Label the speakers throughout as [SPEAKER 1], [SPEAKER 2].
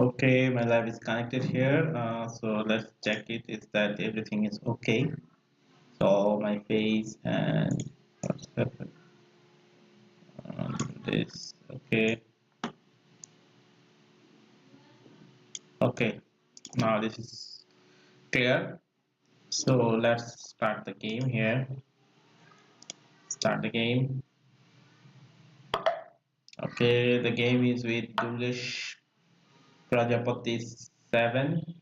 [SPEAKER 1] Okay, my live is connected here. So let's check it. Is that everything is okay? So my face and what's happened on this? Okay, okay. Now this is clear. So let's start the game here. Start the game. Okay, the game is with Dulish Prajapati 7.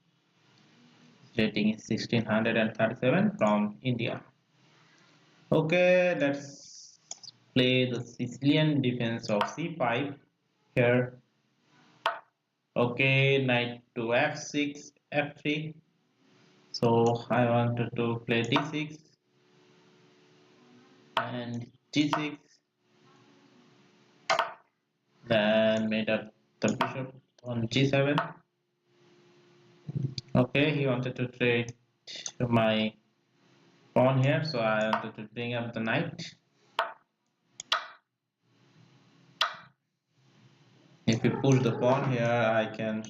[SPEAKER 1] Rating is 1637 from India. Okay, let's play the Sicilian defense of c5 here. Okay, knight to f6, f3. So I wanted to play d6 and g6. Then made up the bishop on g7. Okay, he wanted to trade my pawn here, so I wanted to bring up the knight. If you push the pawn here, I can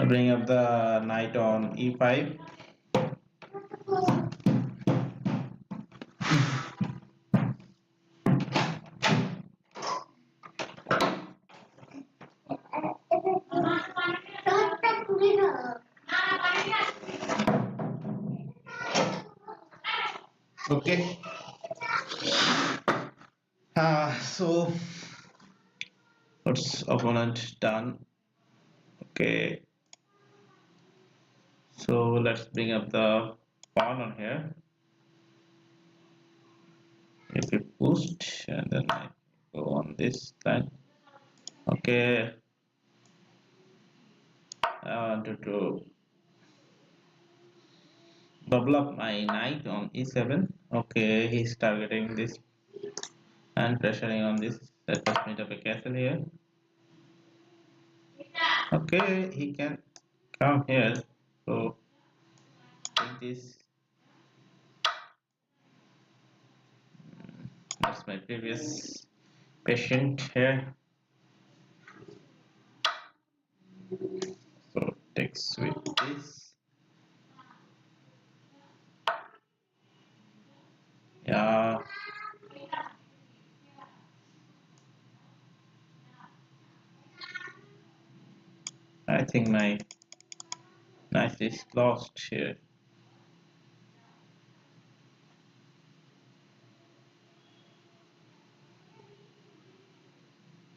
[SPEAKER 1] bring up the knight on e5. Okay. So what's opponent done? Okay. So let's bring up the pawn on here. If you push and then I go on this line. Okay. I wanted to bubble up my knight on e7. Okay, he's targeting this and pressuring on this. Let us meet up a castle here. Okay, he can come here. So take this. That's my previous patient here. So takes with this. Yeah. I think my knight is lost here.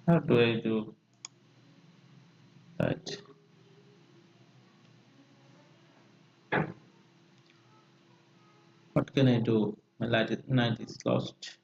[SPEAKER 1] How do I do that? What can I do? My knight is lost.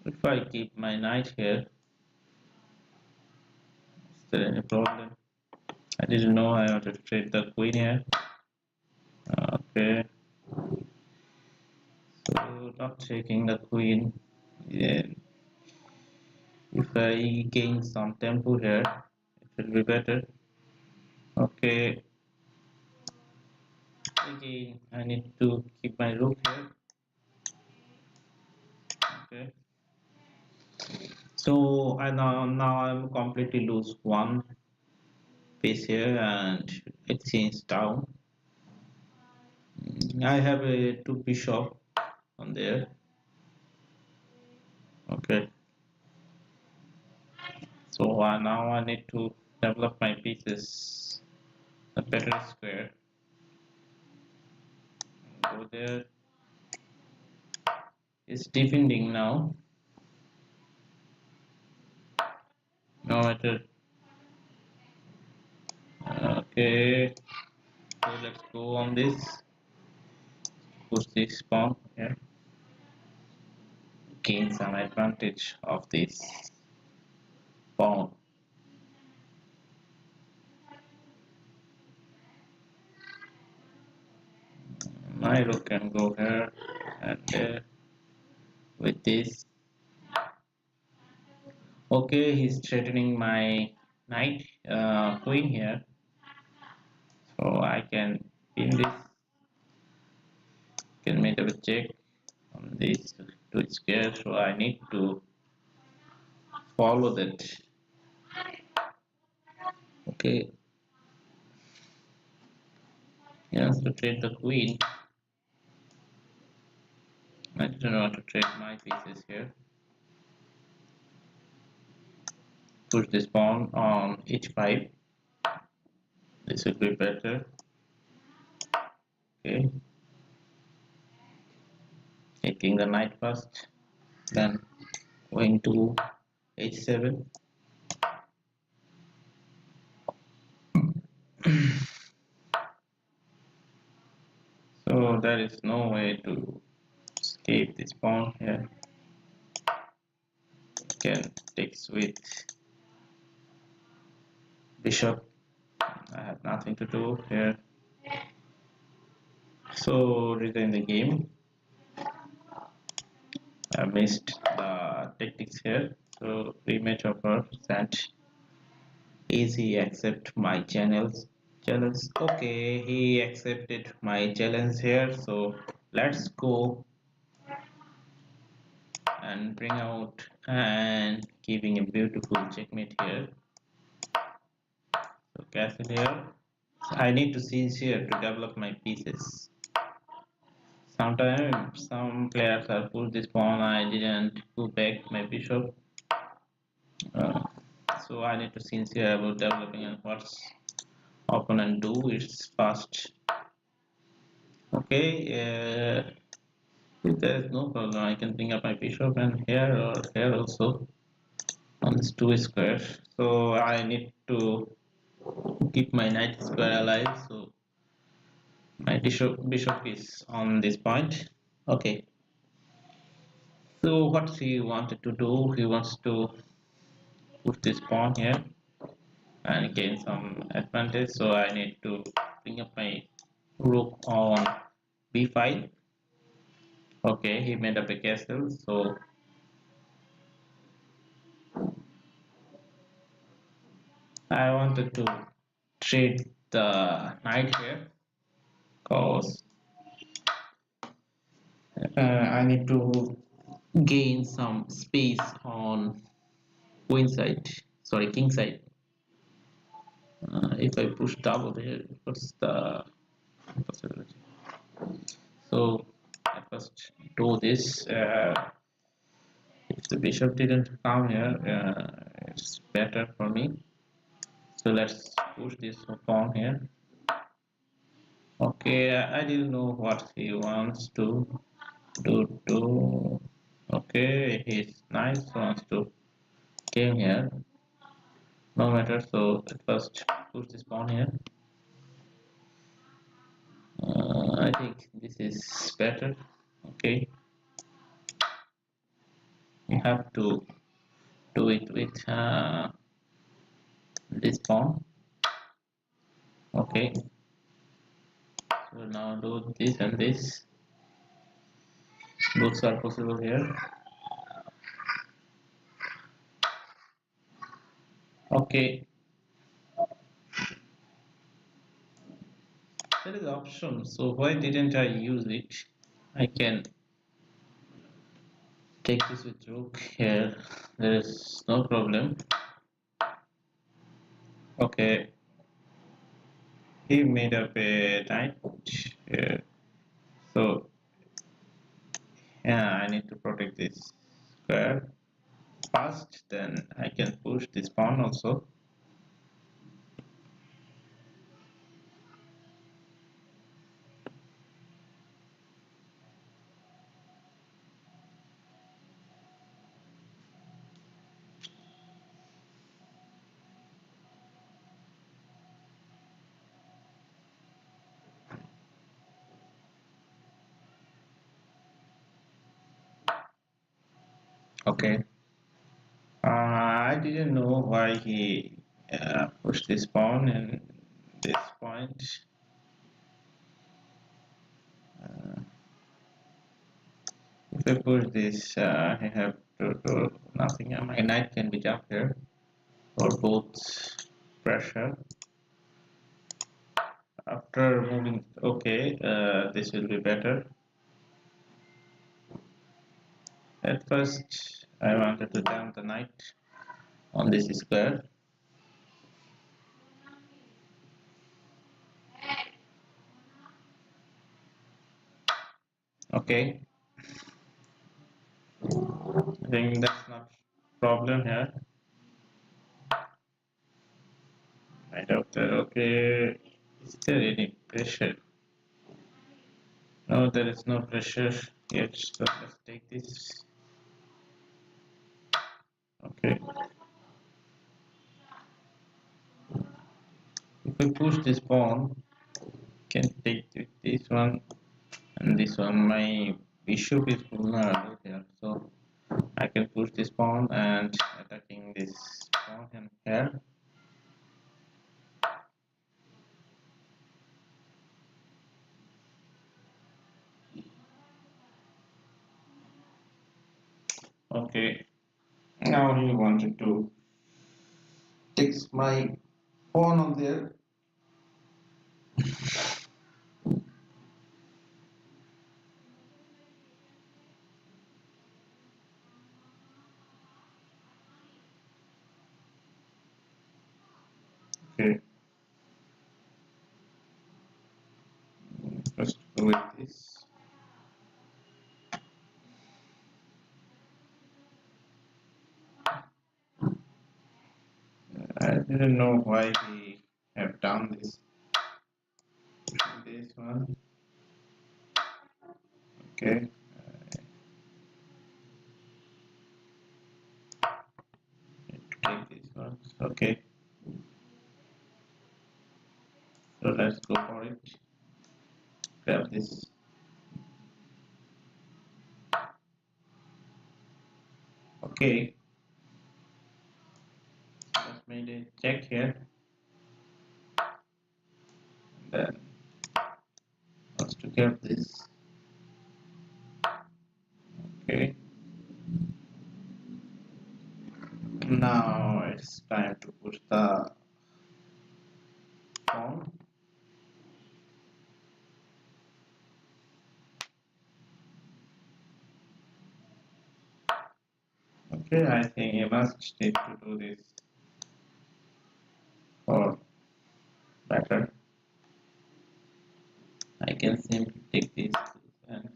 [SPEAKER 1] If I keep my knight here, is there any problem? I didn't know I wanted to trade the queen here. Okay, so not taking the queen. Yeah. If I gain some tempo here, it will be better. Okay, again I need to keep my rook here. Okay, so I now I'm completely lose one piece here and it changes down. I have a two bishop on there. Okay, so now I need to develop my pieces a better square. Go there. It's defending now. No matter. Okay, so let's go on this. Push this pawn here. Gain some advantage of this pawn. My rook can go here and there with this. Okay, he's threatening my knight queen here, so I can pin this. Can make a check on this to square, so I need to follow that. Okay, he wants to trade the queen. I don't want to trade my pieces here. Push this pawn on h5. This will be better. Okay, taking the knight first, then going to h7. So there is no way to escape this pawn here. Can take with bishop. I have nothing to do here. So retain the game. I missed the tactics here. So rematch offer sent. Is he accept my challenge? Okay, he accepted my challenge here. So let's go and bring out and giving a beautiful checkmate here. So castle here. So I need to seize here to develop my pieces. Sometimes some players are pulled this pawn. I didn't go back my bishop. Uh, so I need to sincere about developing and what's opponent do. It's fast. Okay. If there is no problem, I can bring up my bishop and here or here also on this two square. So I need to keep my knight square alive. So my bishop is on this point. Okay. So what he wanted to do? He wants to put this pawn here and gain some advantage. So I need to bring up my rook on b5. Okay, he made up a castle. So I wanted to trade the knight here because I need to gain some space on queen side. Sorry, king side. If I push double here, what's the possibility? So I first do this. If the bishop didn't come here, it's better for me. So let's push this pawn here. Okay, I didn't know what he wants to do. Okay, he's nice, wants to came here. No matter, so at first push this pawn here. I think this is better. Okay, you have to do it with this pawn. Okay, so now do this and this. Both are possible here. Okay, there is option. So why didn't I use it? I can take this with rook here. There is no problem. Okay, he made up a knight here. So yeah, I need to protect this square first, then I can push this pawn also. Okay. I didn't know why he pushed this pawn in this point. Uh, if I push this, I have to do nothing. My knight can be jumped here for both pressure. After moving, okay, this will be better. At first, I wanted to jump the knight on this square. Okay, I think that's not problem here. My doctor, okay. Is there any pressure? No, there is no pressure yet. So let's take this. Okay. If we push this pawn, can take this one and this one. My bishop is vulnerable here, so I can push this pawn and attacking this pawn and here. Okay, now he wanted to take my pawn on there. Okay, first go with this. I didn't know why we have done this. This one. Okay. Take this one. Okay. So let's go for it. Grab this. Okay. Just made a check here. And then let's to grab this. Okay. Now it's time to push the pawn. Okay, I think you must need to do this for better. I can simply take this and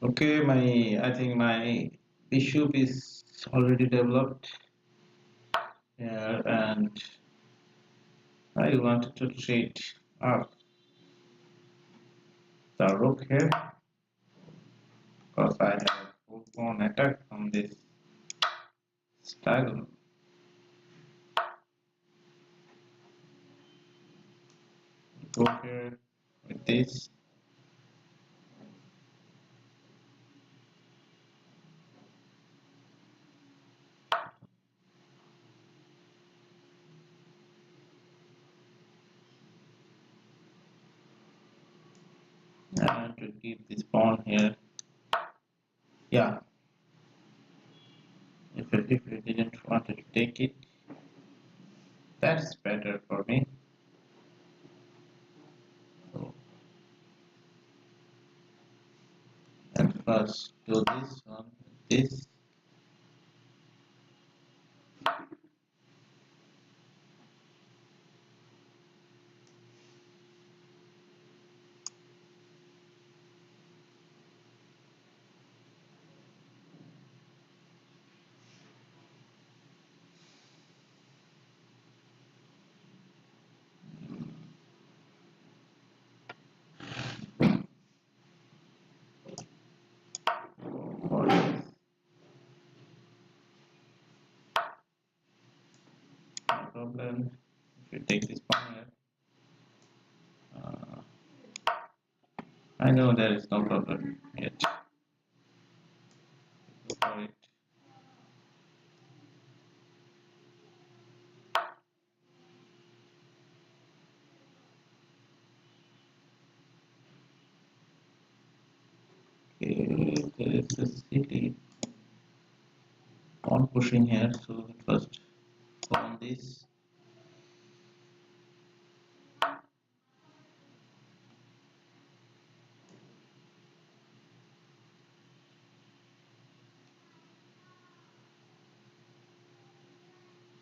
[SPEAKER 1] okay, I think my bishop is already developed here and I wanted to treat up the rook here because I have full pawn attack from this style. Go here with this. I want to keep this pawn here. Yeah, if you didn't want to take it, that's better for me. So, and first do this one, this. For this. No problem. If you take this pawn here, I know there is no problem yet. Go for it. Okay, there is a city on pushing here, so first go on this.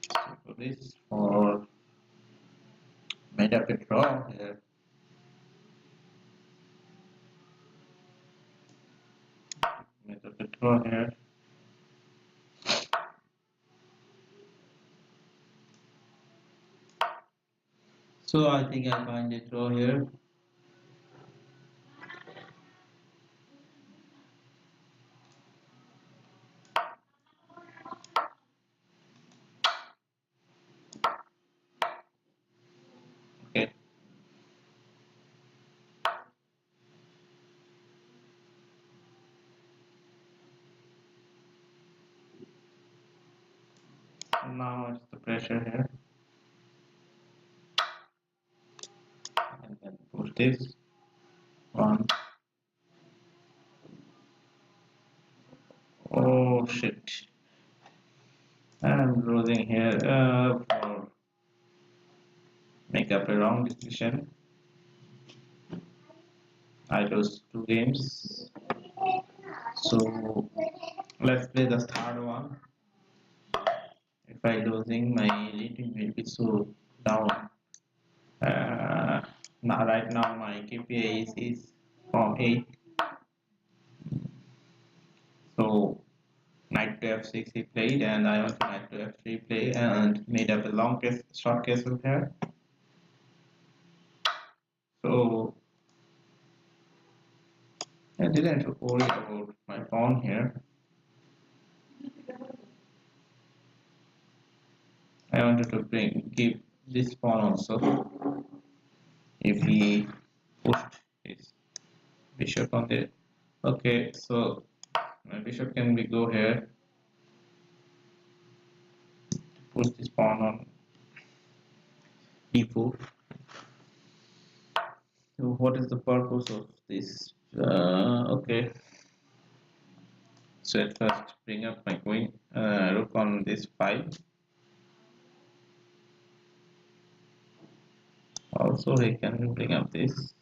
[SPEAKER 1] So for this, for made up a draw here. Made up a draw here. So I think I find a draw here. Okay. So now it's the pressure here. And then push this. One. Oh shit. I'm losing here for make up a wrong decision. I lose two games. So let's play the third one. If I losing, my rating will be so down. Now right now my KPI is from 8. So knight to f6 he played, and I want knight to f3 play and made up a long case, short castle here. So I didn't worry about my pawn here. I wanted to give this pawn also. If he pushed his bishop on there. Okay, so my bishop can be go here. Push this pawn on d4. So what is the purpose of this? Okay, so at first bring up my queen, rook on this 5. Also he can bring up this.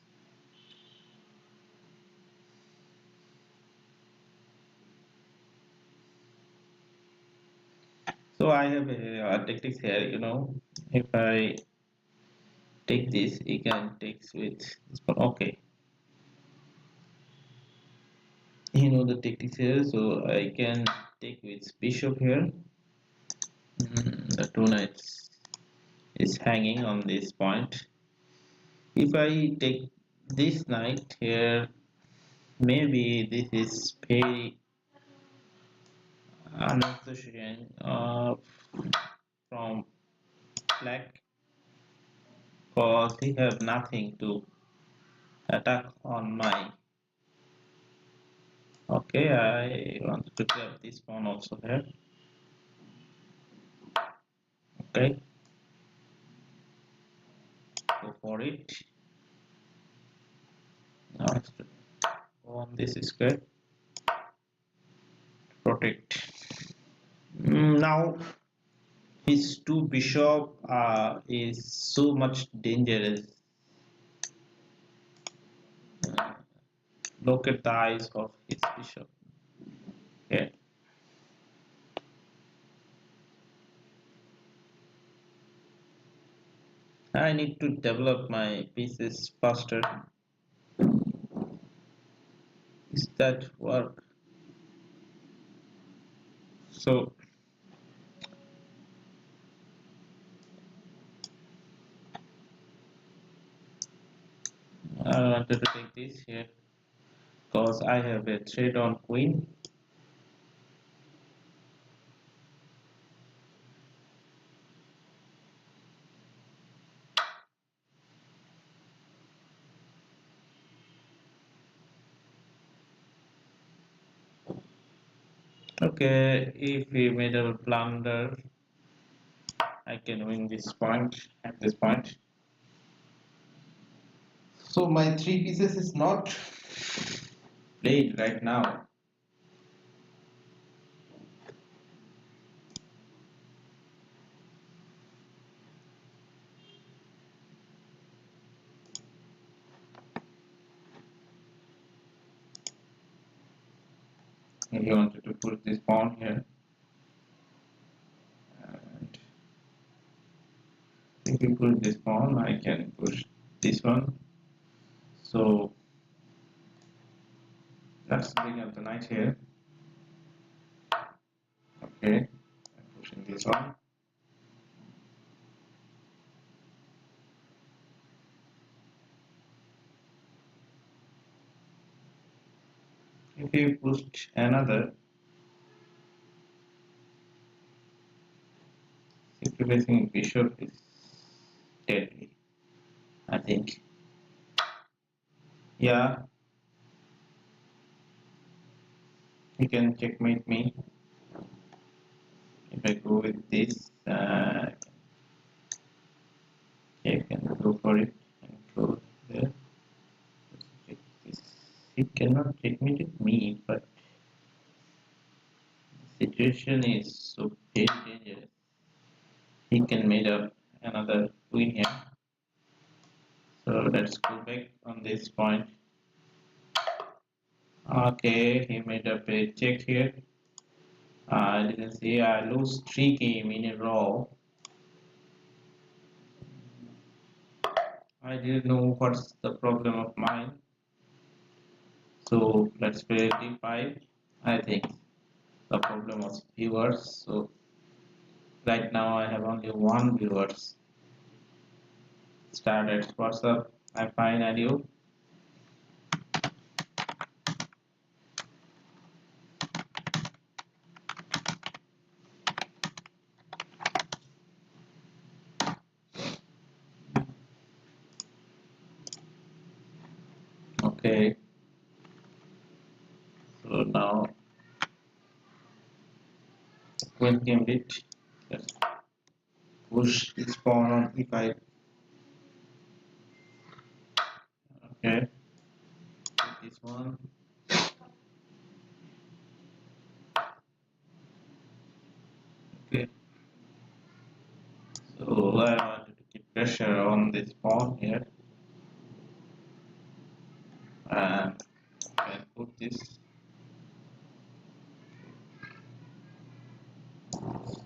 [SPEAKER 1] So I have a tactics here, you know. If I take this, he can take with this pawn. Okay, you know the tactics here, so I can take with bishop here. The two knights is hanging on this point. If I take this knight here, maybe this is very unnecessary from black, because he have nothing to attack on my. Okay, I want to grab this pawn also here. Okay, go for it. Now let's go on this square. Protect. Now his two bishop is so much dangerous. Look at the eyes of his bishop. Okay. I need to develop my pieces faster. Is that work? So I wanted to take this here because I have a thread on queen. Okay, if we made a blunder, I can win this point at this point. So my three pieces is not play it right now. He wanted to put this pawn here, and if you put this pawn, I can push this one. So let's bring up the knight here. Okay, I'm pushing this one. If you push another, sacrificing bishop is deadly, I think. Yeah, you can checkmate me if I go with this. I can go for it and go there. Check this. He cannot checkmate me, but the situation is so very dangerous. He can made up another queen here. So let's go back on this point. Okay, he made up a check here. I didn't see. I lose 3 games in a row. I didn't know what's the problem of mine. So let's play d5. I think the problem was viewers. So right now I have only one viewers. Started. What's up? I'm fine, and you? Okay. So now when gambit, let's push this pawn on e5. Okay. This one. Okay. So I wanted to keep pressure on this pawn here, and I can put this.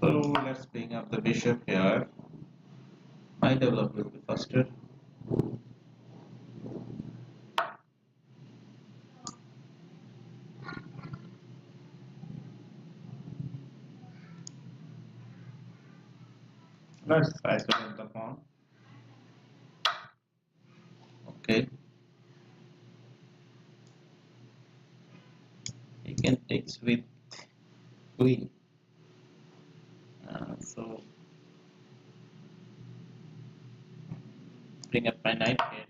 [SPEAKER 1] So let's bring up the bishop here. My develop will be faster. Let's isolate the pawn. Okay. He can take with queen. So bring up my knight here.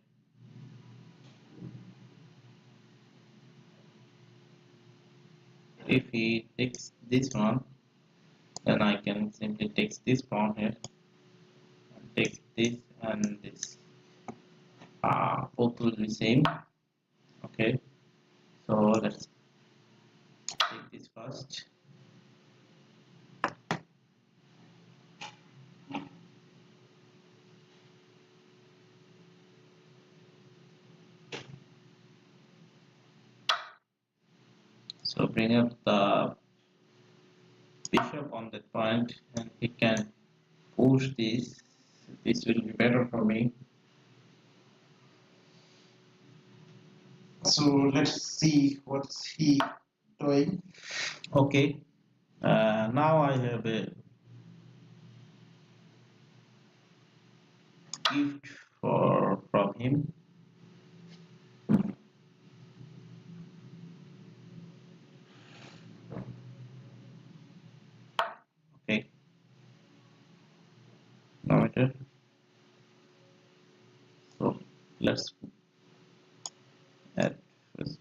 [SPEAKER 1] If he takes this one, then I can simply take this pawn here, and take this and this. Both will be same. Okay. So let's take this first. So bring up the bishop on that point, and he can push this. This will be better for me. So let's see what's he doing. Okay. Now I have a gift from him. Okay. Now it. So let's add first.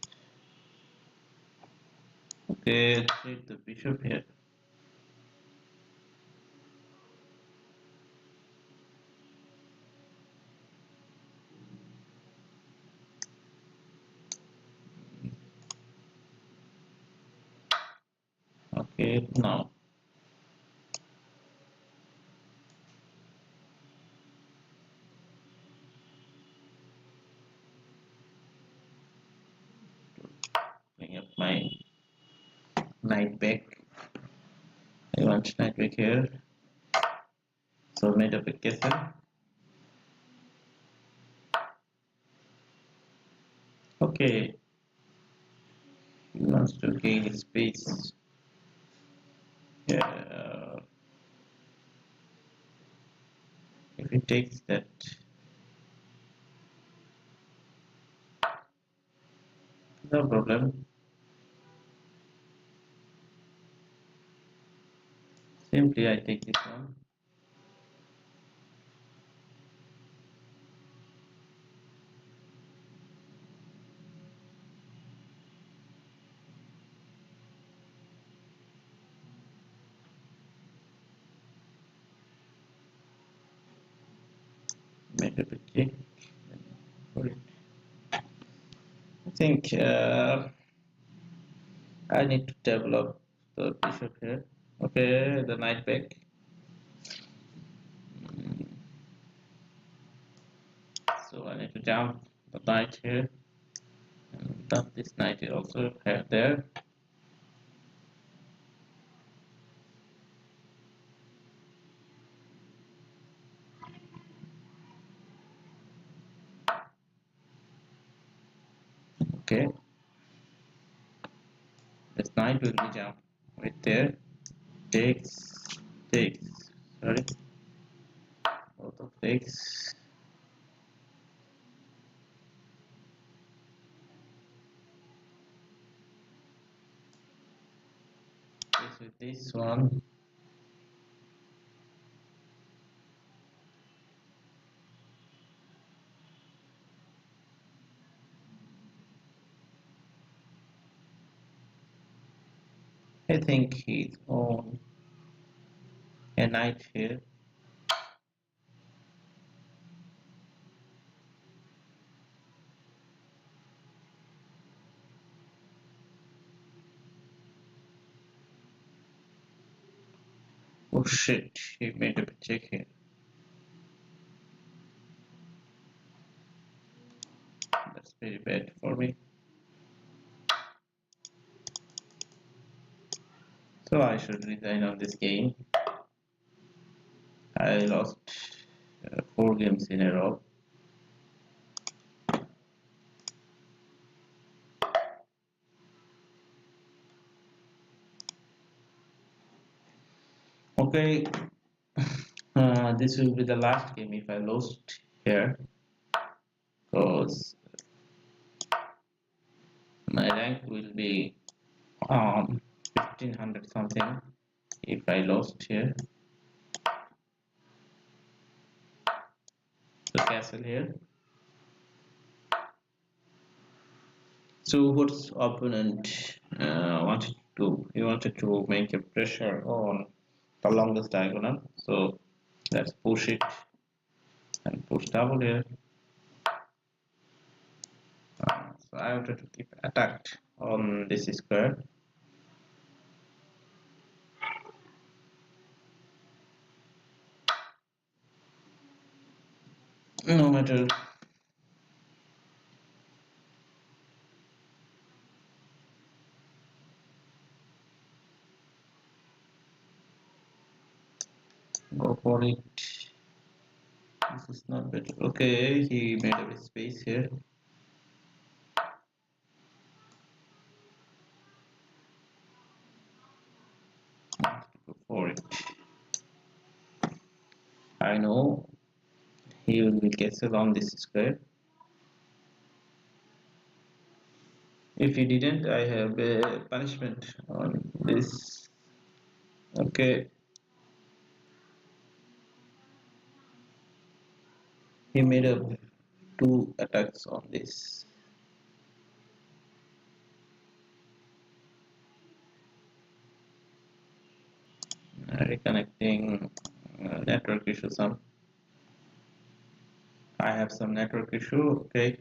[SPEAKER 1] Okay, take the bishop here. Okay, now bring up my night back. I want night back here. So made up a castle. Okay, he wants to gain space. Yeah, if he takes that, no problem. Simply I take this one. Made up a check. I think I need to develop the bishop here. Okay, the knight back. So I need to jump the knight here. And dump this knight also here there. Okay, this knight will be jumped right there. Takes, takes. Sorry, both of takes. This with this one. I think he's on a knight here. Oh shit, he made a check here. That's very bad for me. So I should resign on this game. I lost 4 games in a row. Okay, this will be the last game if I lost here, because my rank will be 1500 something if I lost here. The castle here. So what's opponent wanted to do? He wanted to make a pressure on the longest diagonal. So let's push it and push double here. So I wanted to keep attacked on this square. No matter. Go for it. This is not better. Okay, he made a space here. Go for it. I know he will castle on this square. If he didn't, I have a punishment on this. Okay. He made up 2 attacks on this. Reconnecting network issue some. I have some network issue. Okay.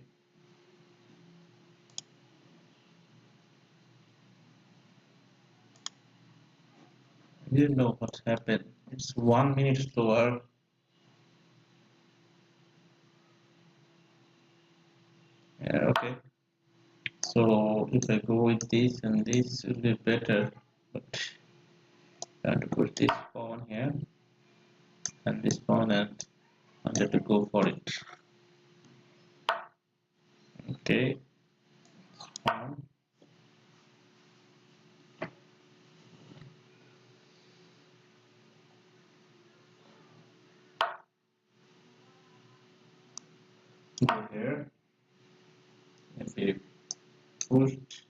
[SPEAKER 1] I didn't know what happened. It's 1 minute slower. Yeah, okay. So if I go with this and this will be better. But I have to put this pawn here and this pawn and I have to go for it. Okay. Pawn. Go here. If we pushed,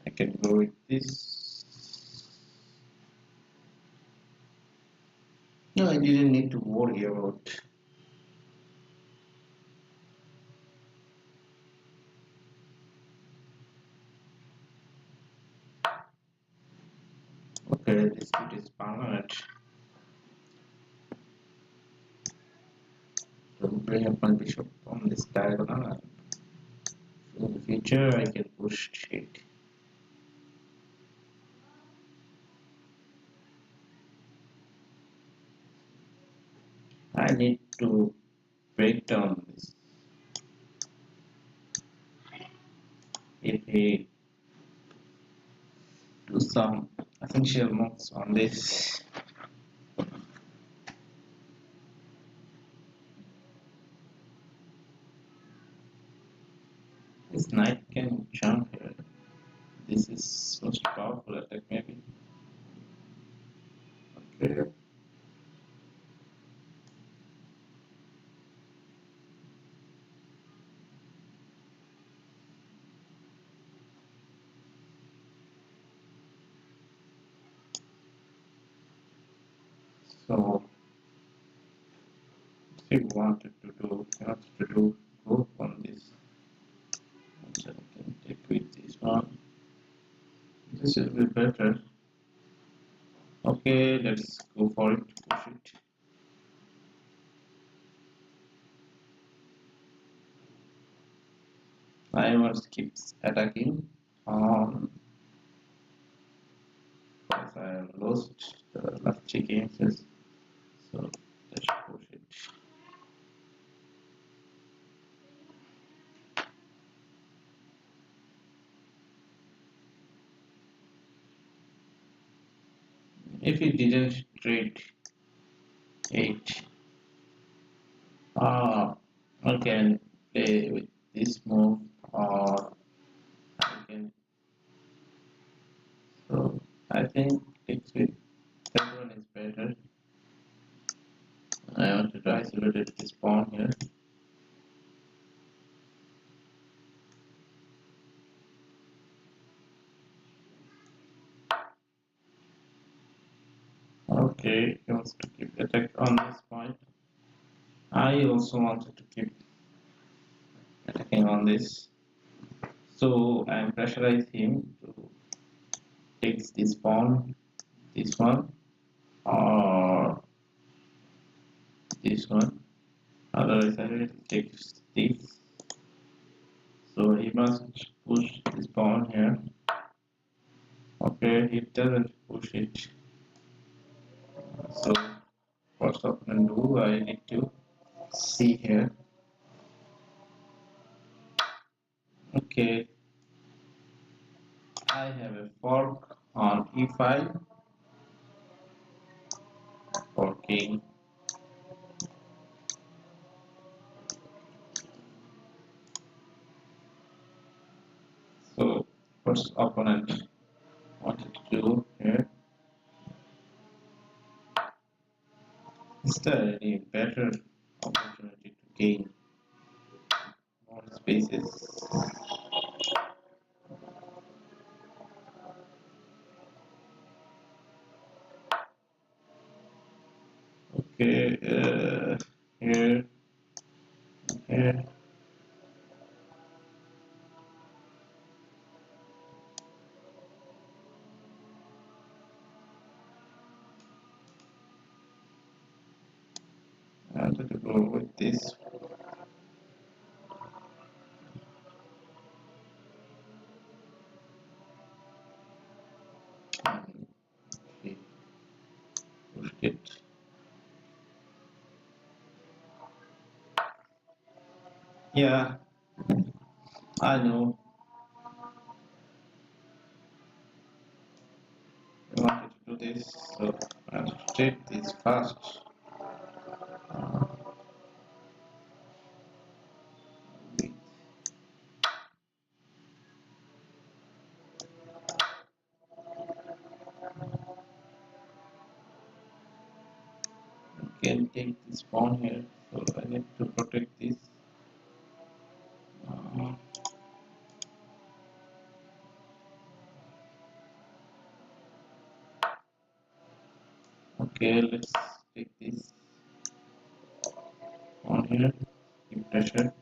[SPEAKER 1] I can go with this. No, I didn't need to worry about. Okay, this bit is permanent. So bring up my bishop on this diagonal. In the future, I can push it. I need to break down this. If we do some essential moves on this, this knight can jump here. This is most powerful attack, maybe. Okay. So, if we wanted to do go on this. So I can take with this one. This will be better. Okay, let's go for it. Push it. I was keeps attacking. Because I lost the last 3 games, so let's push it. If he didn't trade 8, I can play with this move or I can. So I think it's with that one is better. I want to isolate this pawn here. Okay, he wants to keep attack on this point. I also wanted to keep attacking on this. So I am pressurized him to take this pawn, this one, or this one. Otherwise I will take this. So he must push this pawn here. Okay, he doesn't push it. So what's up and do I need to see here. Okay, I have a fork on e5 for king. So first opponent wanted to do here. Is there any better opportunity to gain more spaces? Okay, here, here. I wanted to go with this. Okay. Yeah, I know. I wanted to do this, so I'll check this first. Can take this pawn here, so I need to protect this. Uh, okay, let's take this pawn here. Give pressure.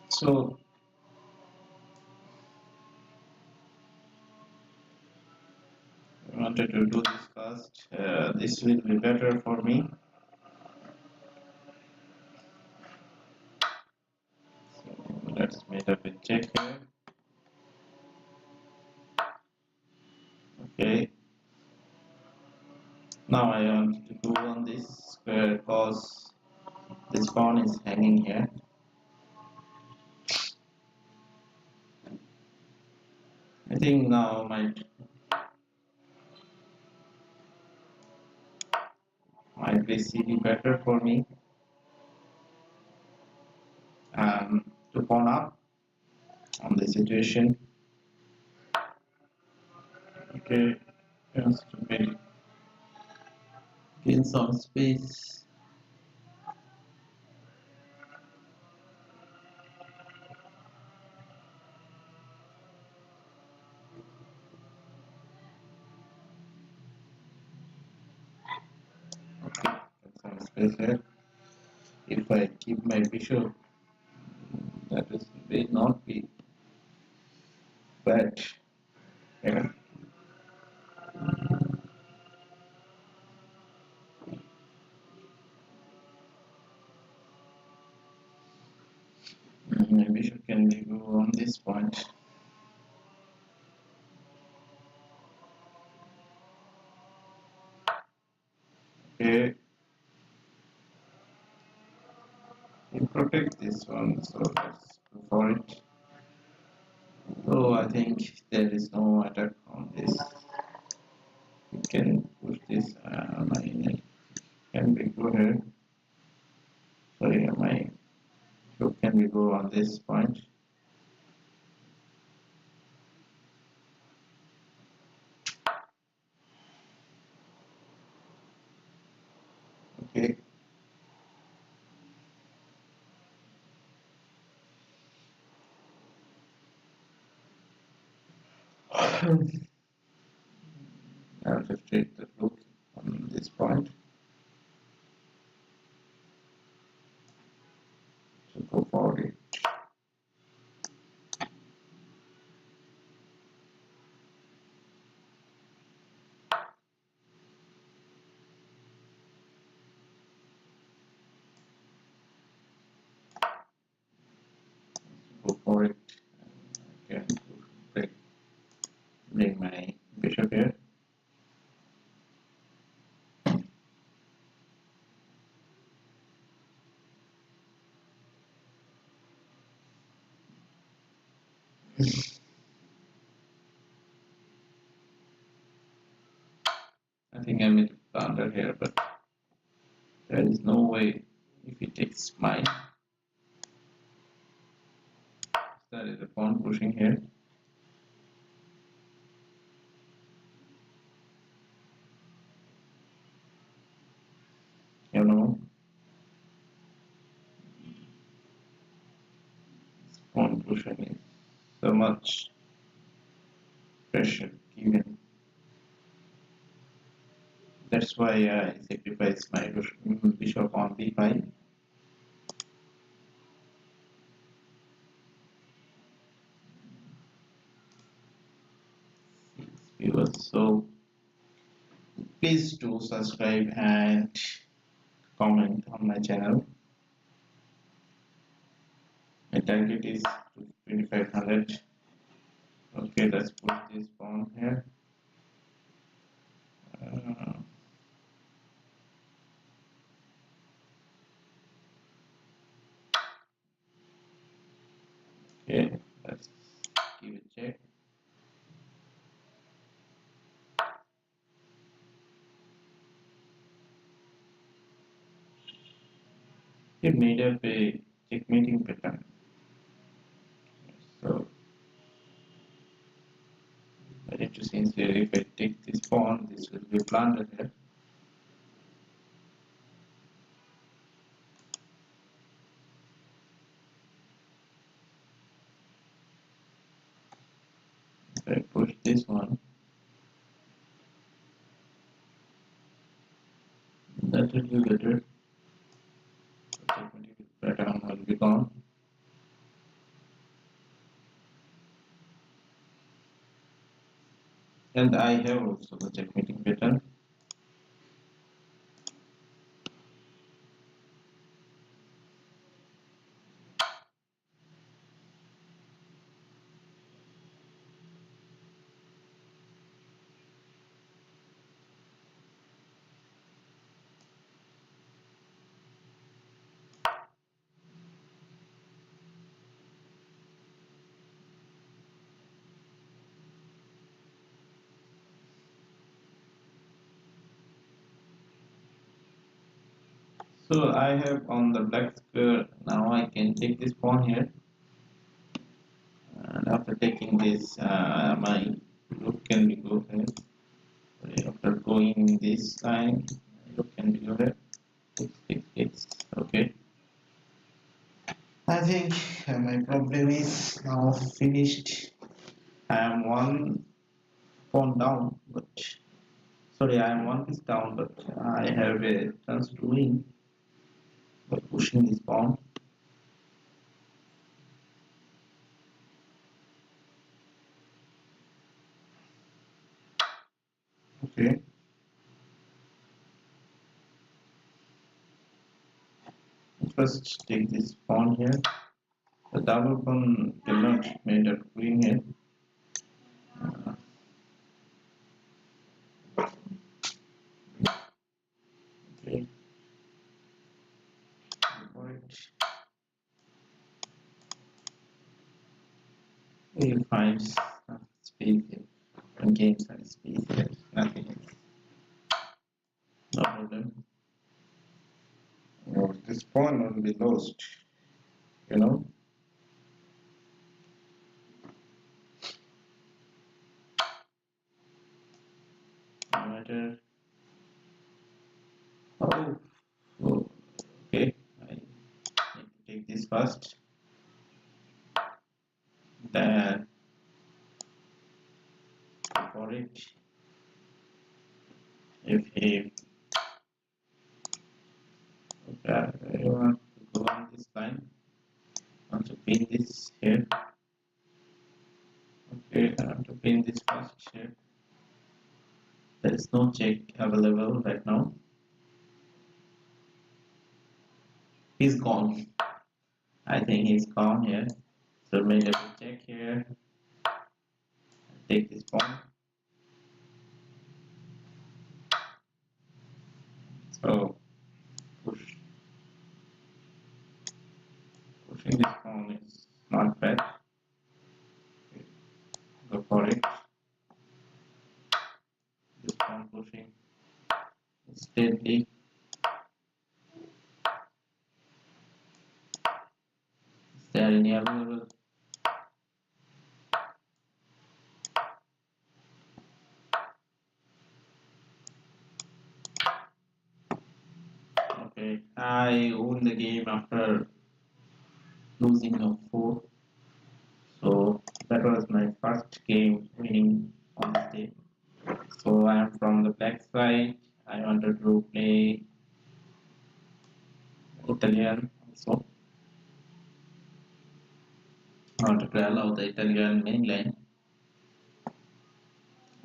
[SPEAKER 1] So I wanted to do this first. This will be better for me. So let's make up a check here. Okay. Now I want to go on this square because this pawn is hanging here. I think now might be CD better for me. To pawn up on the situation. Okay, just to make gain some space. Okay, get some space here. If I keep my bishop, that is may not be bad. Yeah. My bishop can go on this point. Okay, you protect this one, so let's go for it. So I think there is no attack on this. You can push this. My can we go here? Sorry, my rook can we go on this point? Okay. I have to take the rook on this point to go for it. Go for it. I can break, bring my bishop here. I think I made a blunder here, but there is no way if he takes mine. There is a pawn pushing here. You know, this pawn pushing is so much pressure given. That's why I sacrifice my bishop on b5. It was so So please do subscribe and comment on my channel. My target is 2500. Okay, let's put this pawn here. Uh, okay, let's give it a check. It made up a checkmating pattern. So I need to see here if I take this pawn, this will be planted here. If I push this one, that will be better. The checkmating pattern will be gone. And I have also the checkmating pattern. So I have on the black square. Now I can take this pawn here, and after taking this, my rook can be go here. After going this line, rook can be go here. Okay. I think my problem is now finished. I am one pawn down, but sorry, I am one piece down, but I have a chance to win by pushing this pawn. Okay. First take this pawn here. The double pawn cannot made a queen here. Uh, okay. Right. You find space here. When games have space here, nothing else. No problem. Or this pawn will be lost. You know. No matter. Oh. Oh. Okay. I need to take this first. Then for it. If he I want to go on this line. I want to pin this here. Okay, I want to pin this first here. There is no check available right now. He's gone. I think he's gone here. So maybe I check here. Take this pawn. So pushing this pawn is not bad. Okay, go for it. This pawn pushing steadily. Is there any available? Okay, I won the game after losing of 4. So that was my first game winning on this day. So I am from the black side. I wanted to play Italian also. I wanted to allow the Italian main line.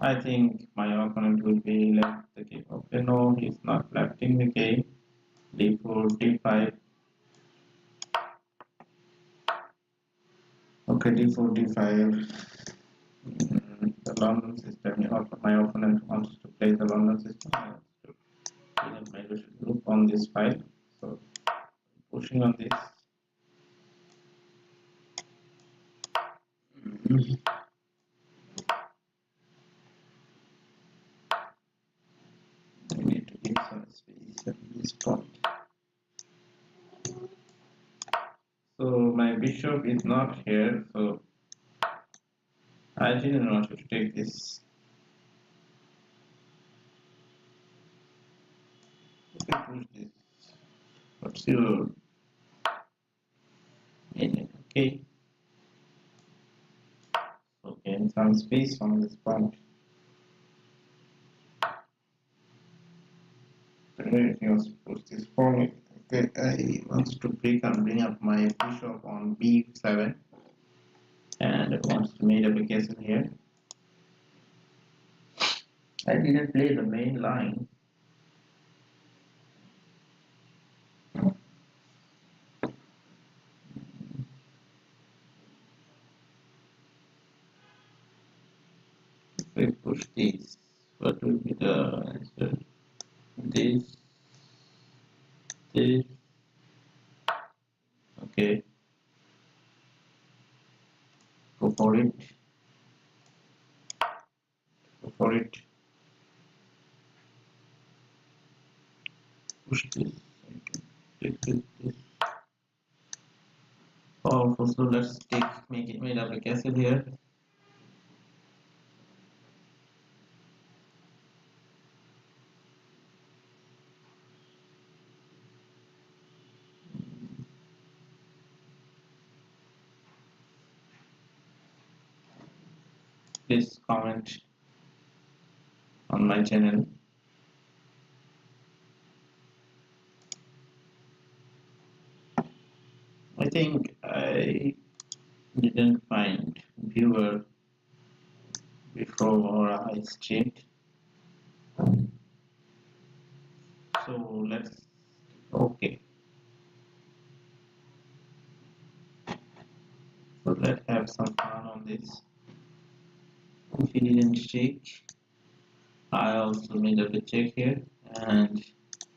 [SPEAKER 1] I think my opponent will be left the game. Okay, no, he's not lefting the game. D4, D5. Okay, D4, D5. The London system. My opponent wants to play the London system. I want to clean up my group on this file. So pushing on this. I need to give some space at this point. So my bishop is not here, so I didn't want to take this. Okay, push this. What's your okay? Okay, some space on this point. Everything was push this forward. Okay, I want to break and bring up my bishop on B7, and I want to make up a castle here. I didn't play the main line. If I push this, what will be the answer? This, this. Okay, go for it. Go for it. Push this. This. Powerful. So let's make it made up a castle here. Please comment on my channel. I think I didn't find viewer before I streamed. So let's okay. So let's have some fun on this. If he didn't check, I also made up a check here and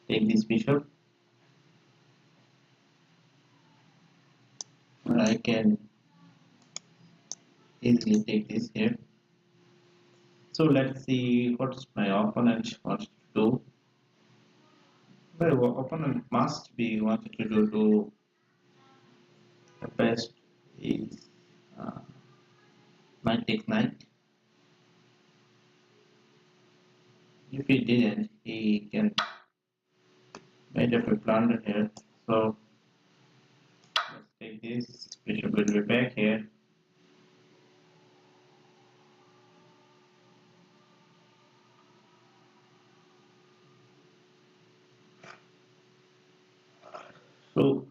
[SPEAKER 1] take this bishop. I can easily take this here. So let's see what my opponent wants to do. My opponent must be wanted to do the best is knight take knight. If he didn't, he can make up a blunder here. So let's take this. Bishop will be back here. So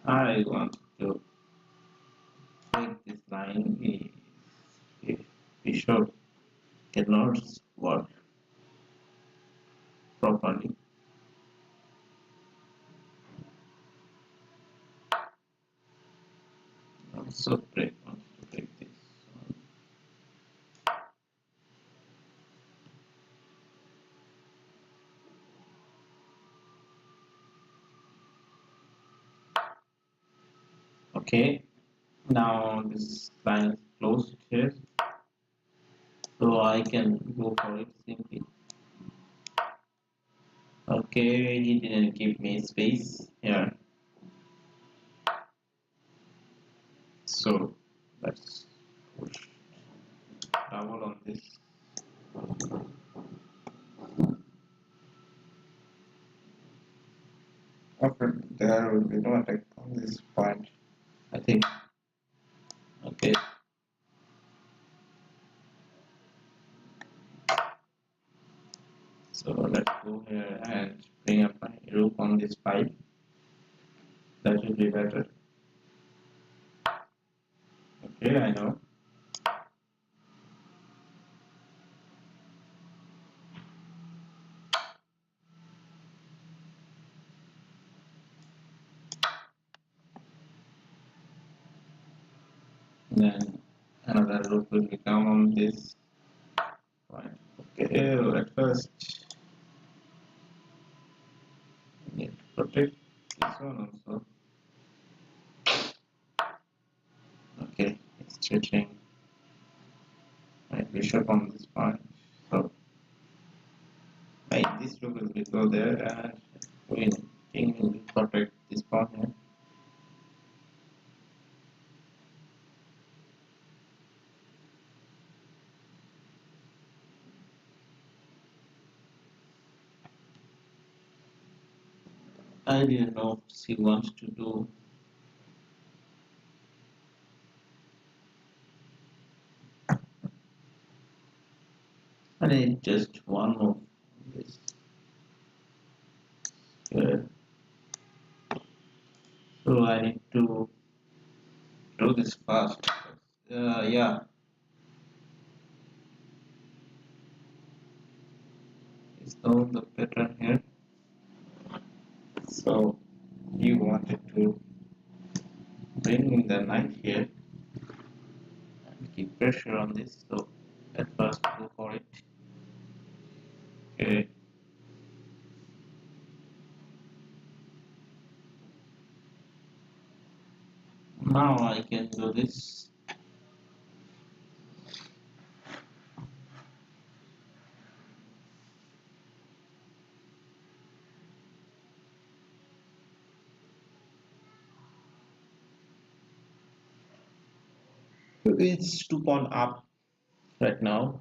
[SPEAKER 1] I want to take this line. If bishop cannot work properly. Also break want to break this. Okay, now this line is closed here, so I can go for it simply. Okay, he didn't give me space here, so let's push double on this. Okay, there will be no attack on this point, I think. Okay. So let's go here and bring up my rook on this pipe. That will be better. Okay, I know. Then another rook will become on this point. Okay, at first need to protect this one also. Okay, it's switching my bishop on this point. So this rook will be go there and queen king will protect this pawn here. I didn't know what she wants to do. I need just one move. This here. So I need to do this fast. Yeah, it's now the pattern here. So you wanted to bring in the knight here and keep pressure on this. So at first go for it. Okay. Now I can do this. It's 2 pawn up right now.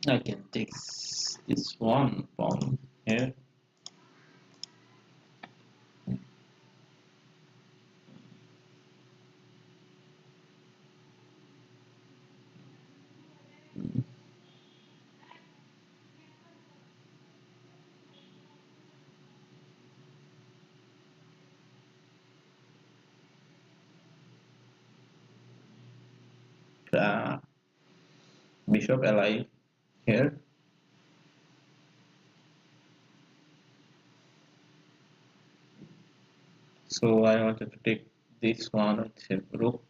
[SPEAKER 1] I can take this 1 pawn here. Uh, Bishop alive here. So I wanted to take this one with rook.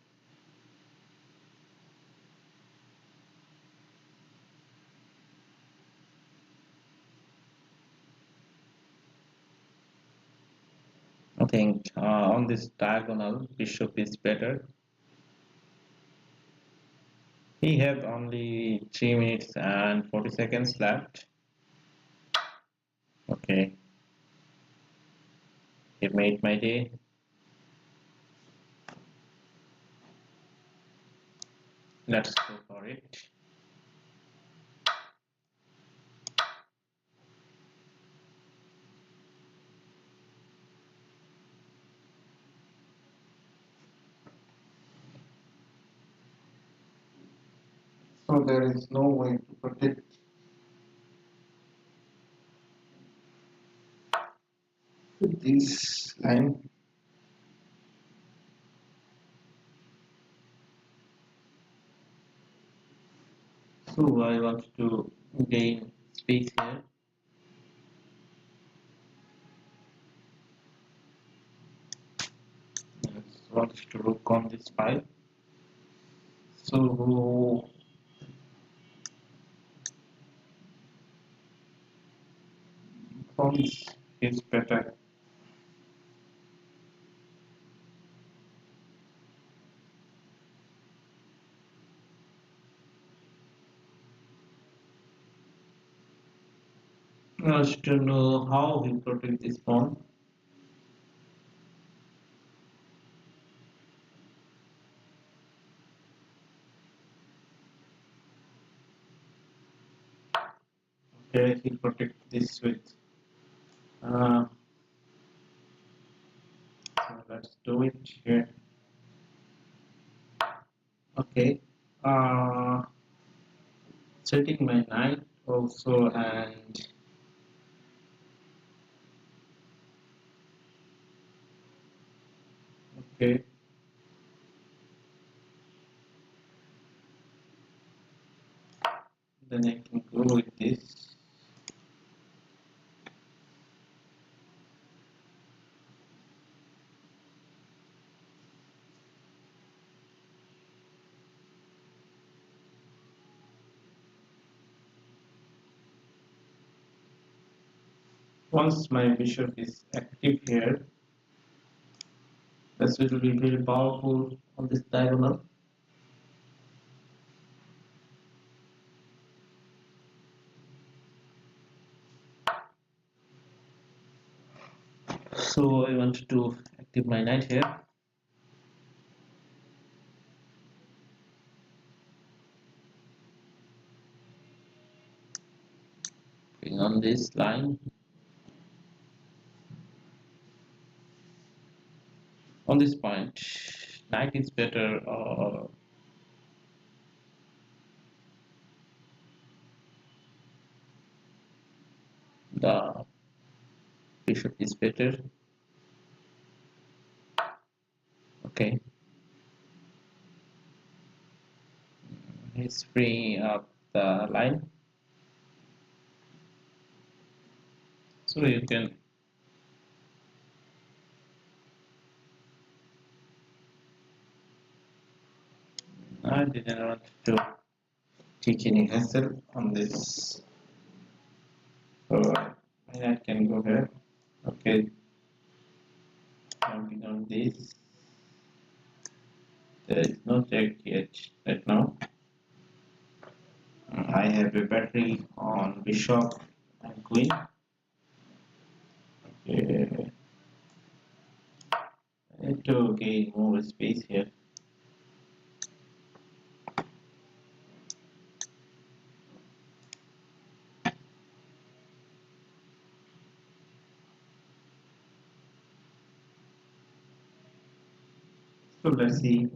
[SPEAKER 1] I think on this diagonal bishop is better. He have only 3 minutes and 40 seconds left. Okay, he made my day. Let's go for it. So there is no way to protect this line. So I want to gain space here. I want to rook on this file. So from this is better. I don't know how he protect this pawn. Okay, he protect this with. So let's do it here. Okay. Uh, Setting my knight also, and okay, then I can go with this. Once my bishop is active here, this will be very powerful on this diagonal. So I want to active my knight here. Going on this line. On this point, knight is better or the bishop is better. Okay, he's freeing up the line, so you can I didn't want to take any hassle on this, so I can go here. Okay, jumping on this. There is no check yet right now. I have a battery on bishop and queen. Okay. I need to gain more space here. So let's see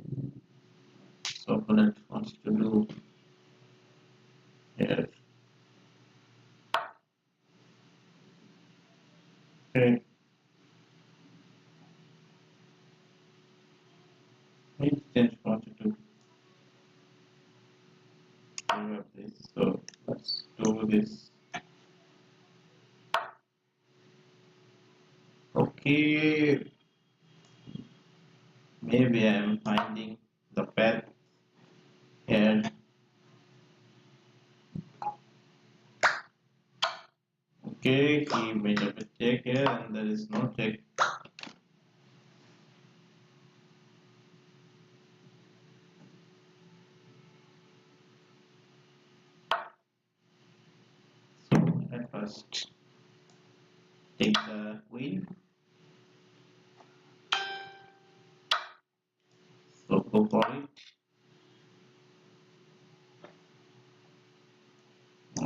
[SPEAKER 1] what opponent wants to do here. Okay. He just wanted to give up this. So let's do this. Okay. Maybe I'm finding the path here. Okay, he made a mistake here and there is no check. So at first take the queen. So go for it.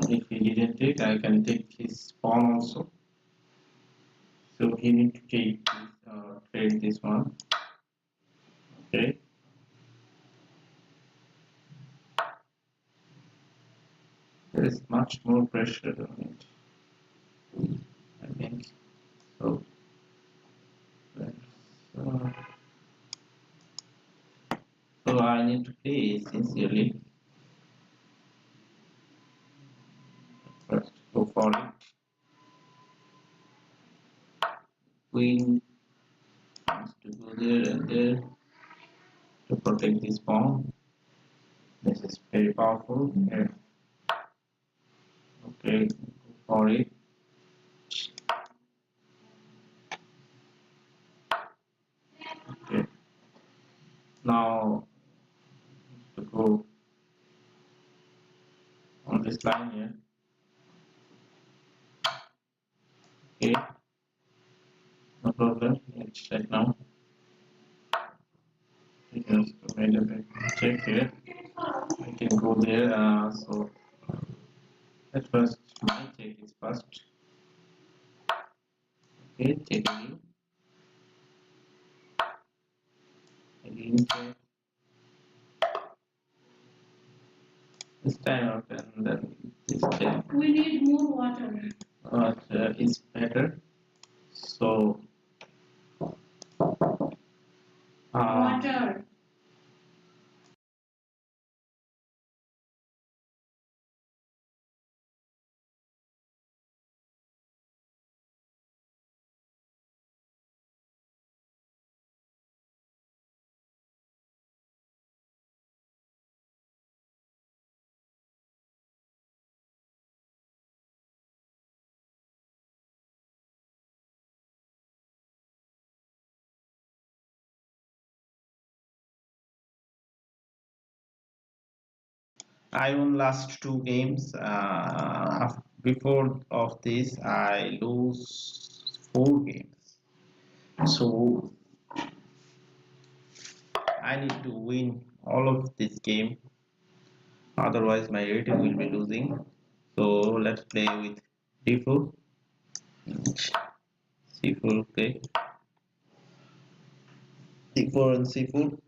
[SPEAKER 1] If he didn't take, I can take his pawn also. So he need to take this, trade this one. Okay. There is much more pressure on it, I think. So, uh, so I need to play sincerely. First, go for it. Queen wants to go there and there to protect this pawn. This is very powerful. Yeah. Okay, go for it. Okay. Now to go on this line here. Okay, no problem. It's right now. Just wait a bit. Check here. I can go there. So at first, my check is first. Okay, check again. Again check. This time out and then This can. We need more water. Is better. So water. I won last two games. Before of this, I lose four games. So I need to win all of this game. Otherwise, my rating will be losing. So let's play with D4, C4. Okay, D4 and C4.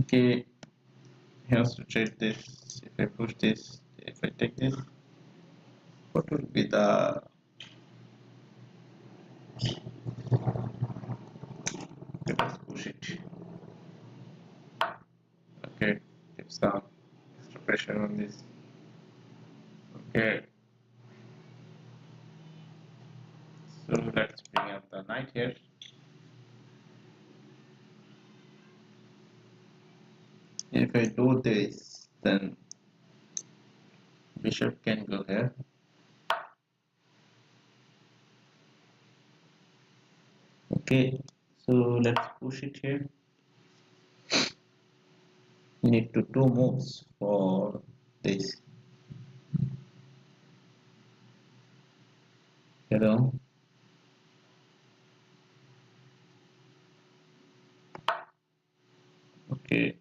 [SPEAKER 1] Okay, here's to check this. If I push this, if I take this, what will be the? Okay, let's push it. Okay, keep some extra pressure on this. Okay, so let's bring up the knight here. If I do this, then bishop can go here. Okay, so let's push it here. We need to two moves for this. Hello. Okay.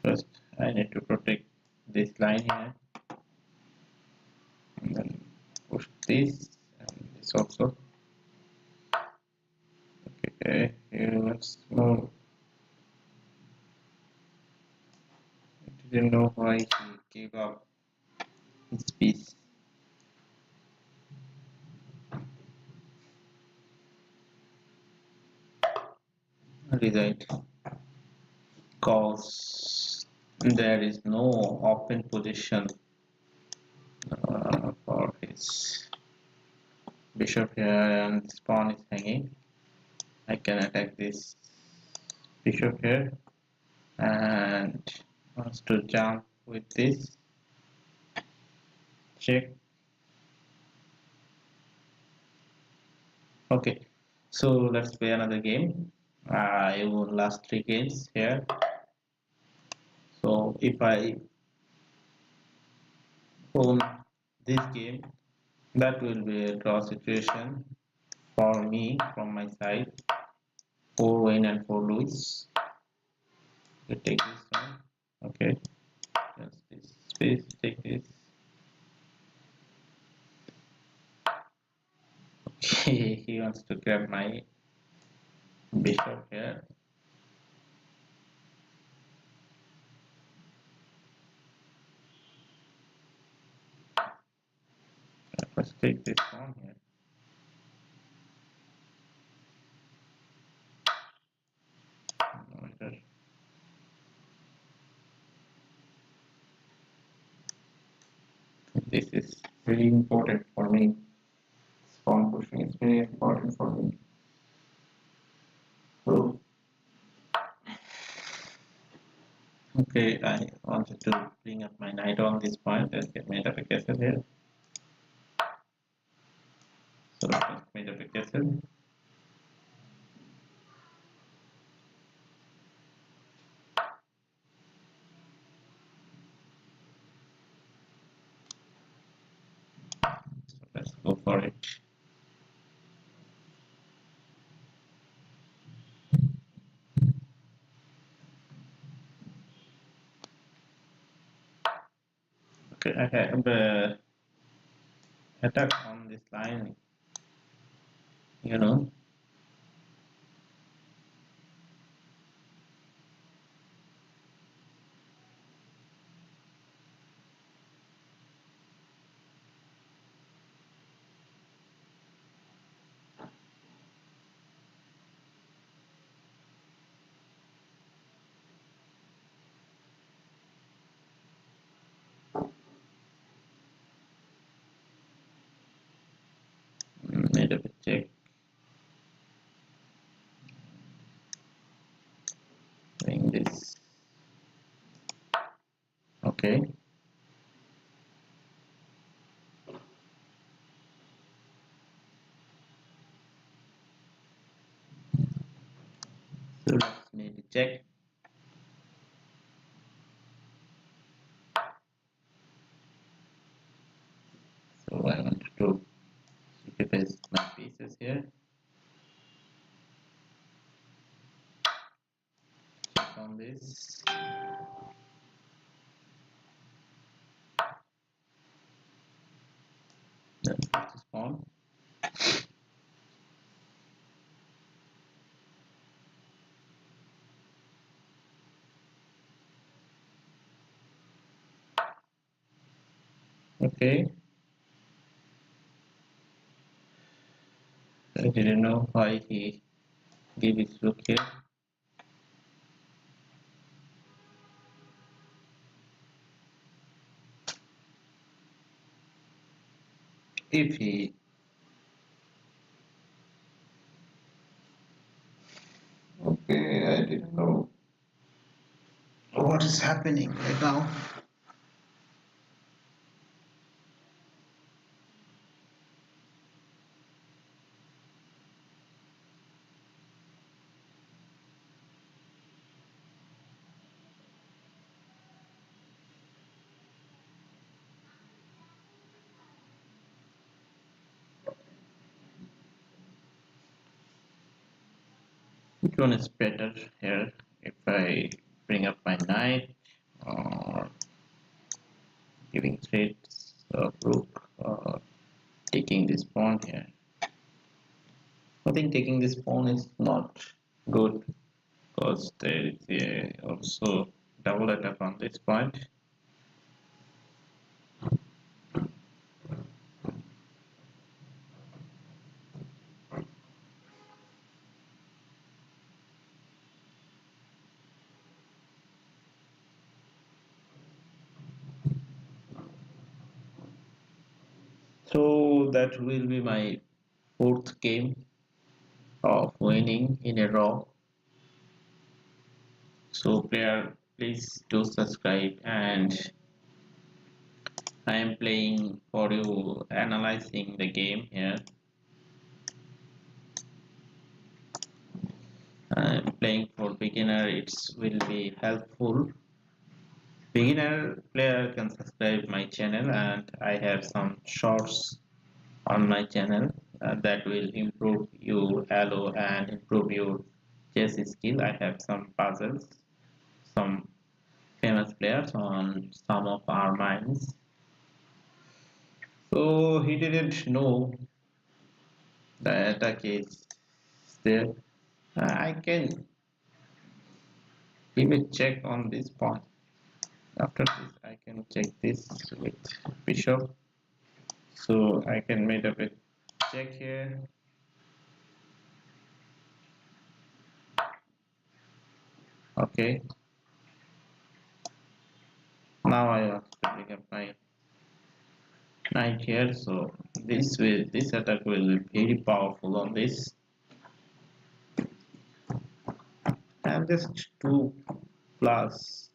[SPEAKER 1] First, I need to protect this line here, and then push this and this also. Okay, here let's move. I didn't know why he gave up his piece. Result, cause there is no open position for his bishop here, and this pawn is hanging. I can attack this bishop here, and wants to jump with this check. Okay, so let's play another game. I won last three games here. So if I won this game, that will be a draw situation for me from my side. 4 win and 4 lose. We take this one. Okay, just this space. Take this. Okay, he wants to grab my bishop here. Let's take this one here. This is very important for me. Spawn pushing is very important for me. So, okay, I wanted to bring up my knight on this point and get made up a castle here. So let's made up a castle. So let's go for it. Okay, I have attack on this line, you know. check. Doing this. Okay. So let's maybe check. So I want to sacrifice my pieces here. Check on this. Then put this pawn. Okay. I didn't know why he gave his rook here. If he okay, I didn't know what is happening right now. Which one is better here? If I bring up my knight or giving threats of rook or taking this pawn here? I think taking this pawn is not good because there is also double attack on this point. So that will be my fourth game of winning in a row. So player, please do subscribe, and I am playing for you, analyzing the game here. I'm playing for beginner, it will be helpful. Beginner player can subscribe my channel, and I have some shorts on my channel that will improve your Halo and improve your chess skill. I have some puzzles, some famous players on some of our minds. So he didn't know the attack is there. I can give a check on this pawn. After this, I can check this with bishop. So I can make up a check here. Okay. Now I want to bring up my knight here. So this attack will be very powerful on this. And just 2 plus.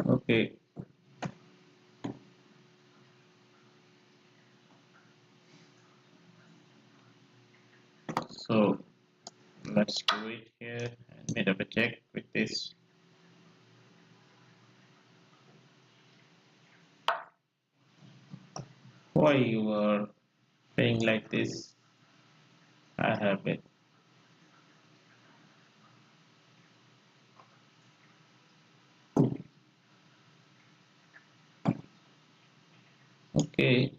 [SPEAKER 1] Okay. So let's do it here and made up a check with this. Why you are playing like this? I have it. Okay.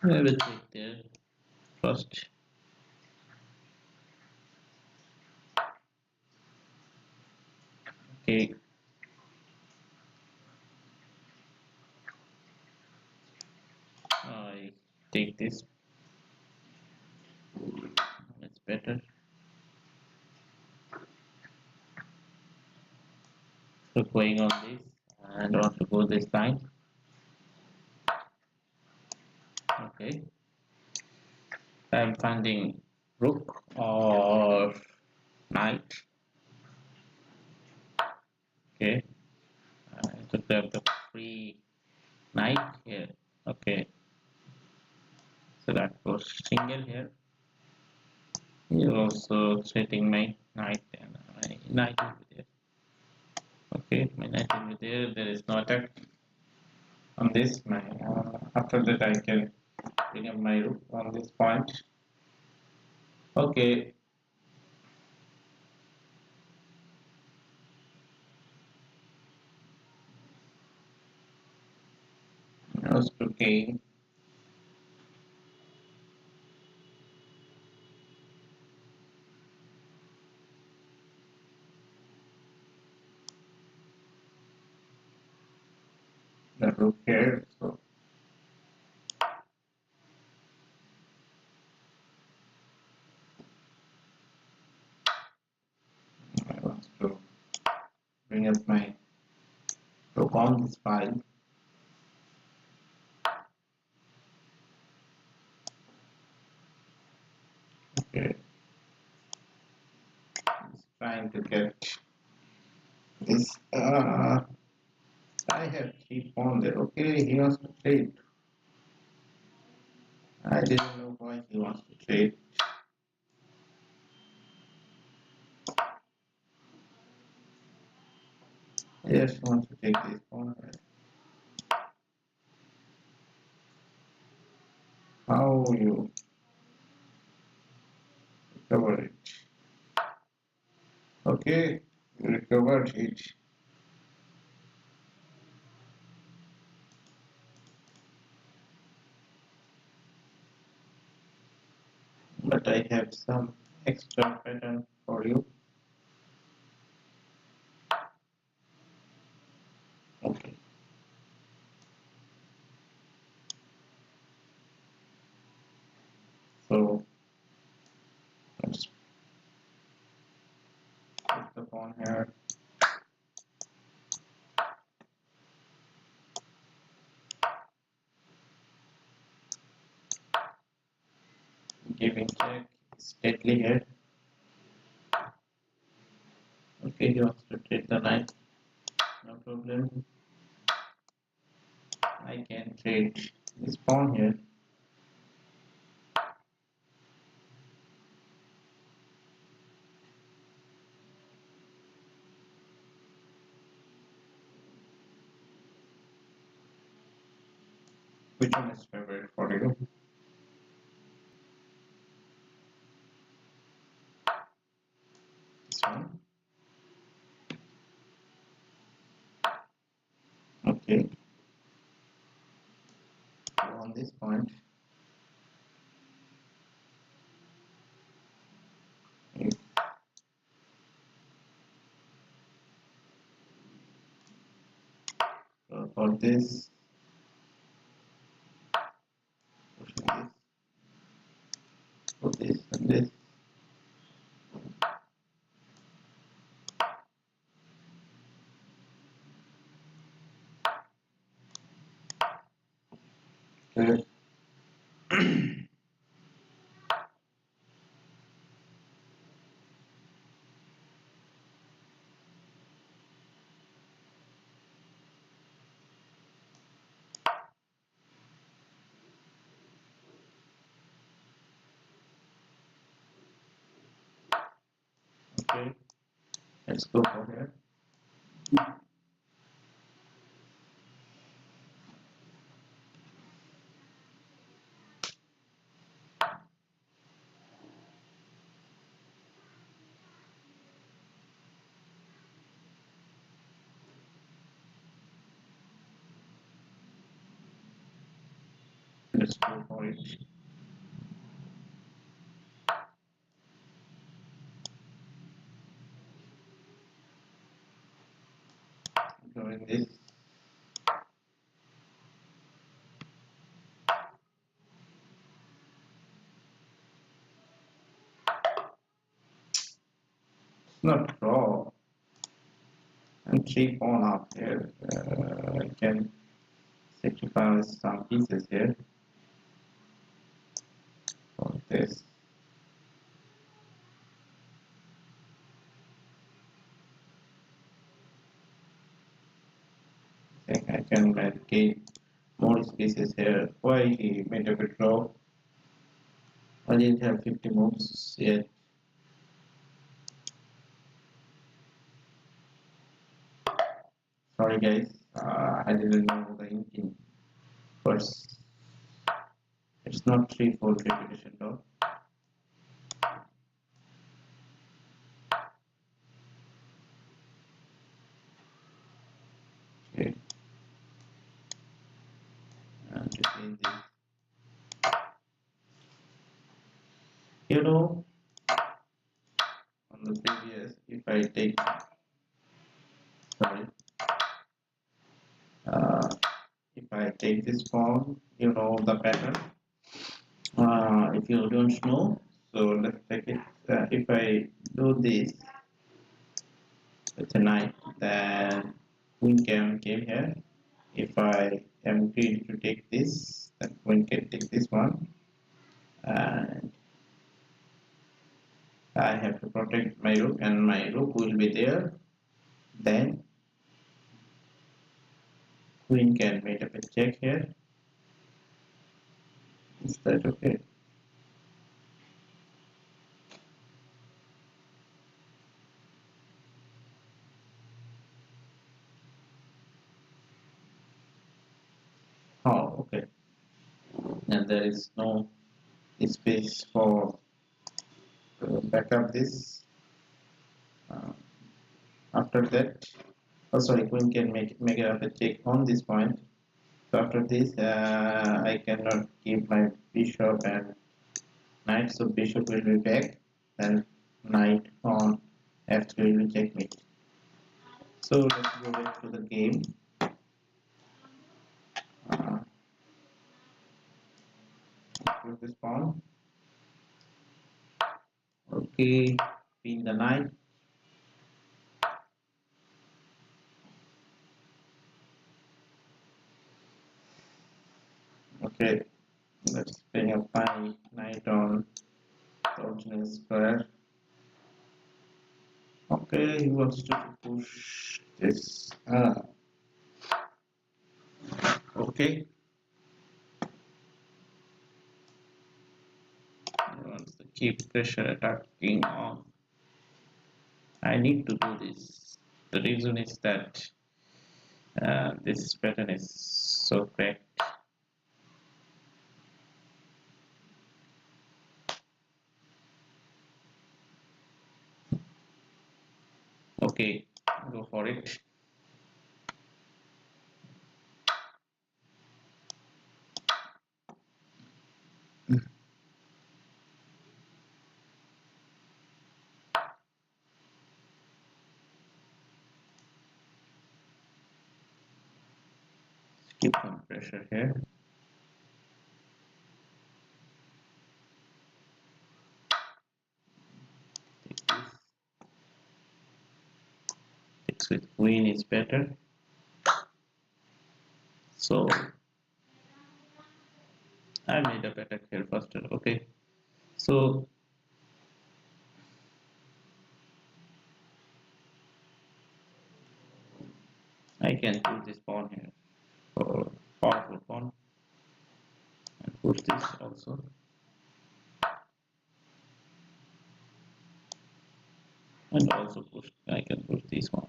[SPEAKER 1] I will take there first. Okay. I take this. It's better. So going on this and want to go this line. Okay, I'm finding rook or knight. Okay, to grab the free knight here. Okay, so that goes single here. He's also threatening my knight, and my knight will be there. Okay, my knight will be there. There is no attack on this. My after that I can bring up my rook on this point. Okay, I was looking. The rook here, so I want to bring up my rook on this file. Okay, just trying to get this. I have three pawn there. Okay, he wants to trade. I didn't know why he wants to trade. I just want to take this pawn. How you recover it? Okay, you recovered it. But I have some extra pattern for you. Okay. So let's put the pawn here. Giving check. Stately here. Okay, he wants to trade the knight. No problem. I can trade this pawn here. Which one is favorite for you? This one. Okay. So on this point, if for this, pushing this, put this and this. Okay. Okay. Let's go for here. Let's go for it. Doing this. It's not raw. And three pawn up here. I can sacrifice some pieces here. this. I can get more spaces here. Why he made a bit draw? I didn't have 50 moves yet. Sorry guys, I didn't know the engine first. It's not 3-4 repetition though. Okay. And between this. You know, on the previous, if I take, sorry, if I take this pawn, you know the pattern. If you don't know, so let's take it. If I do this with a knight, then queen came here. If I am greedy to take this, then queen can take this one, and I have to protect my rook, and my rook will be there. Then queen can make up a check here. Is that okay? Oh, okay. And there is no space for back up this. Uh, After that, oh sorry, queen can make up a check on this point. So after this, I cannot keep my bishop and knight, so bishop will be back, and knight on f3 will checkmate. So let's go back to the game. Uh, put this pawn. Okay, pin the knight. Okay, let's bring up my knight on the original square. Okay, he wants to push this. Okay. He wants to keep pressure attacking on. I need to do this. The reason is that this pattern is so correct. Okay, go for it. Keep some pressure here. Take this. Takes with queen is better. So I made up attack here faster. Okay, so I can put this pawn here for powerful pawn, and push this also. And also push, I can push this one.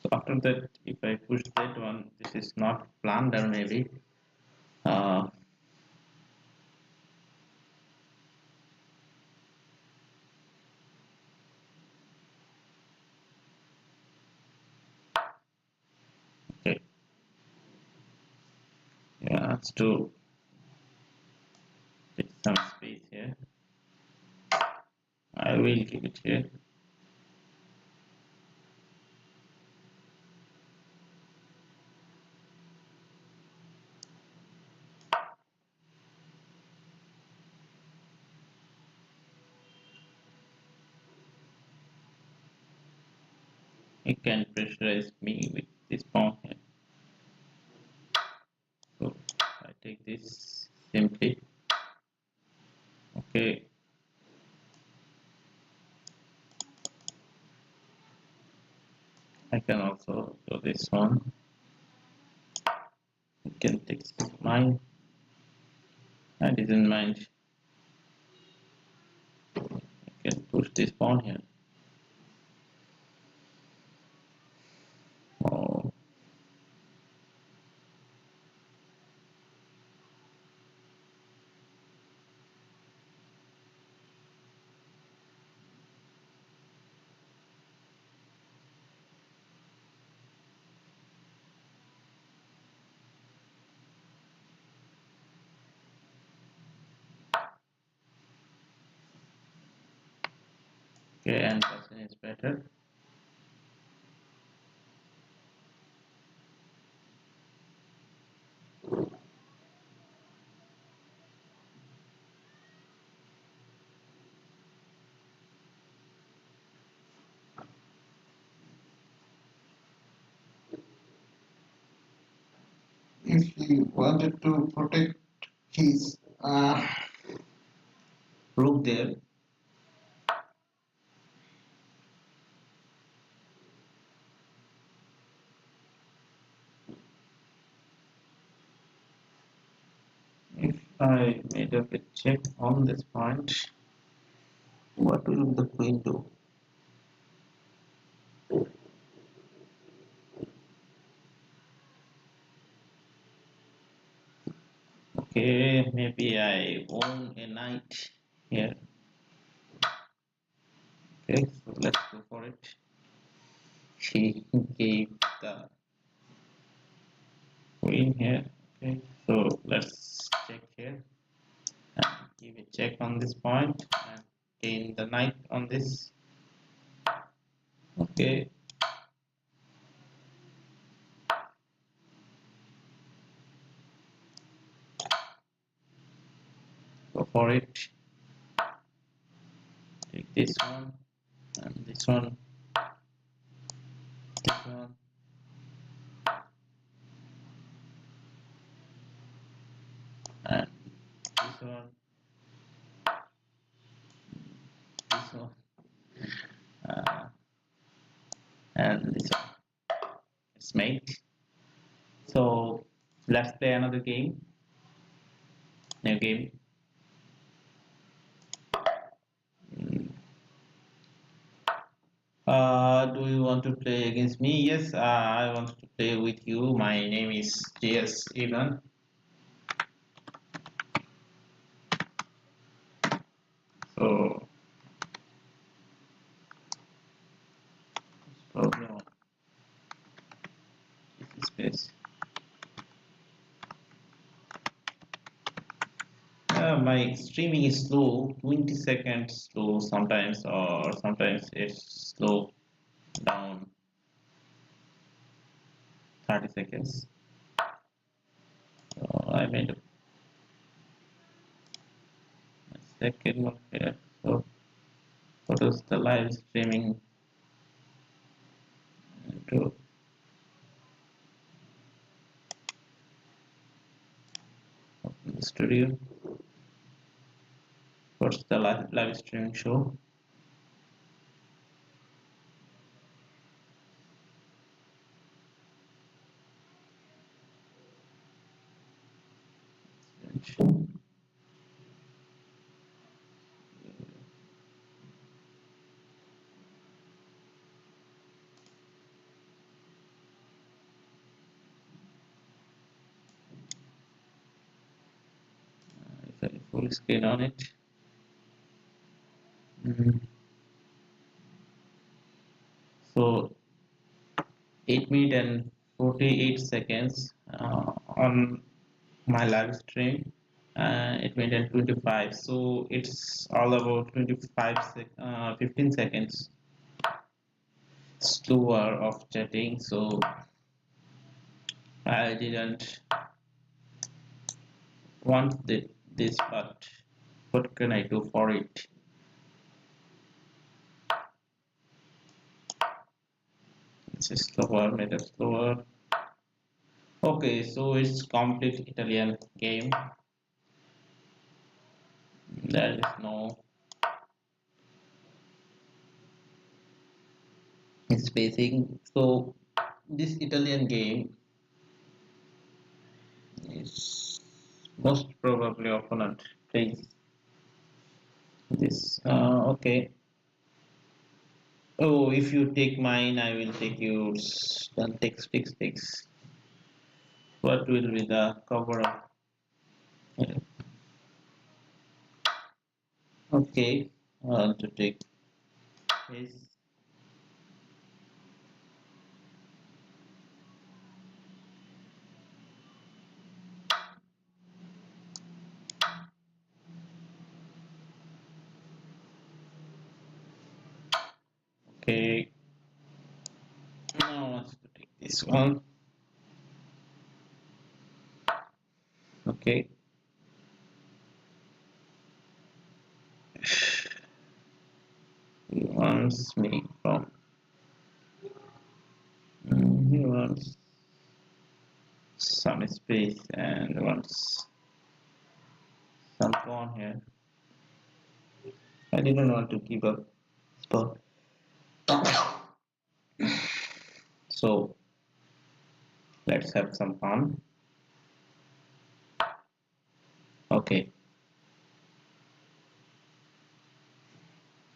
[SPEAKER 1] So after that, if I push that one, this is not blunder maybe. Uh, okay, yeah, let's do take some space here. I will keep it here. It can pressurize me with this pawn here. So I take this simply. Okay, I can also do this one. You can take mine. I didn't mind. You can push this pawn here. Oh, okay, and person is better. If he wanted to protect his rook there, if I made a bit check on this point, what will the queen do? Okay, maybe I own a knight here. Okay, so let's go for it. She gave the queen here. Okay, so let's check here and give a check on this point and gain the knight on this. Okay, go for it. Take this one and this one, this one, and this one, this one, uh, and this one. It's mate. So let's play another game. New game. Do you want to play against me? Yes, I want to play with you. My name is JS Evan. So, problem. Space. My streaming is slow, 20 seconds slow sometimes, or sometimes it's slow down 30 seconds. So I made a second one here. So what is the live streaming to open the studio? What's the live streaming show? If I full screen on it. So 8 minutes and 48 seconds on my live stream. 8 minutes and 25. So it's all about 15 seconds slower of chatting. So I didn't want this, but what can I do for it? It's slower, made it slower. Okay, so it's complete Italian game. There is no spacing. So this Italian game is most probably opponent plays this. Okay. Oh, if you take mine, I will take yours. Then take sticks. What will be the cover up? Okay, I want to take this. Okay, now I want to take this one. Okay, he wants me from. He wants some space and wants some pawn here. I didn't want to give up spot. So let's have some fun. Okay,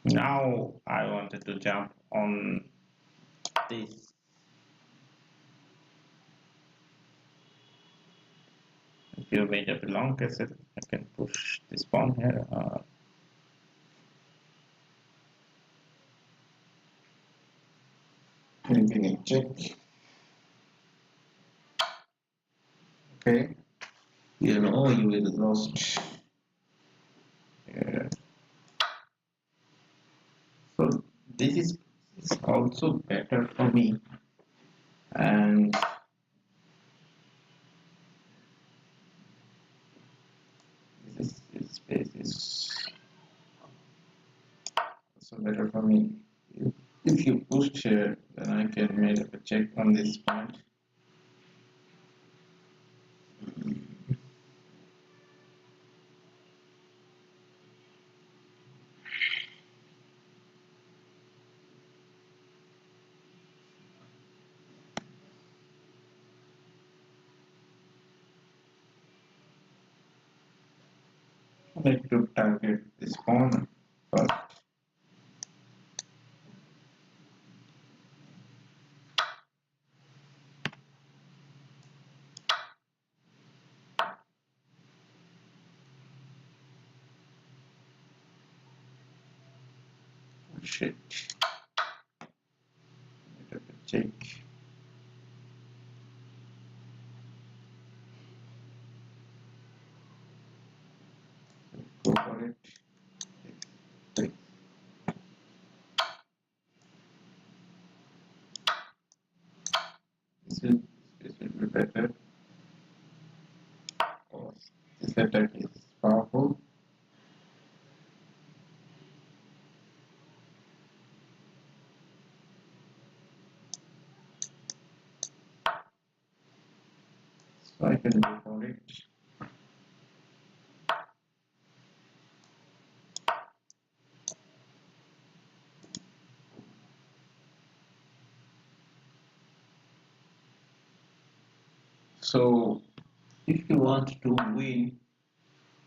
[SPEAKER 1] now I wanted to jump on this. If you made up a long cassette, I can push this pawn here. Maybe a check. Okay, you know you will lost. Yeah. So this is also better for me, and this space is also better for me. If you push here, then I can make up a check on this point. I need to target this pawn first. Oh, shit. Make up a check. Go for it. Take. This will be better. Oh, this attack is powerful. So I can go for it. So if you want to win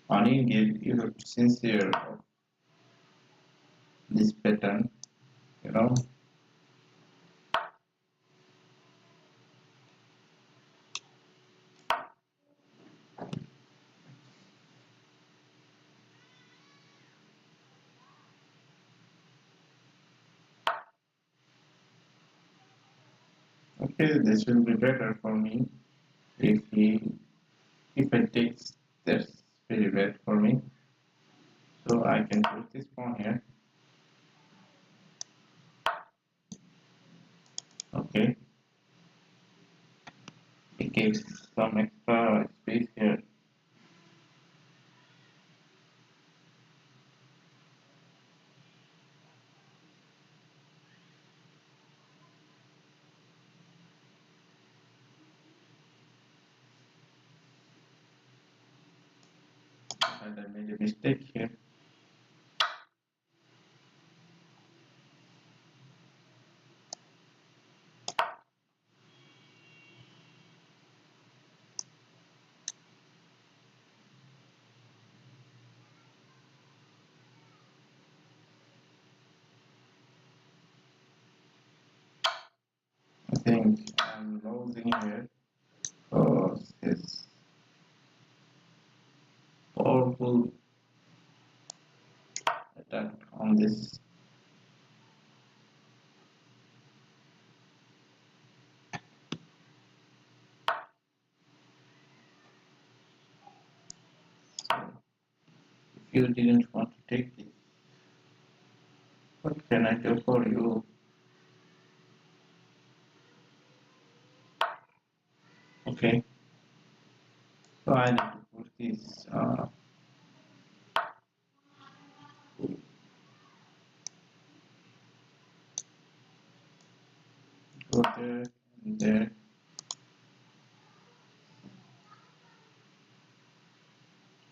[SPEAKER 1] on in-game, you have to sincere of this pattern, you know. Okay, this will be better for me if I take, that's very bad for me. So I can put this pawn here. Okay, it gives some extra space here. and I made a mistake here. I think I'm losing here. Oh, it's powerful attack on this. So if you didn't want to take this, what can I do for you? Okay, so I need to put this go there and there.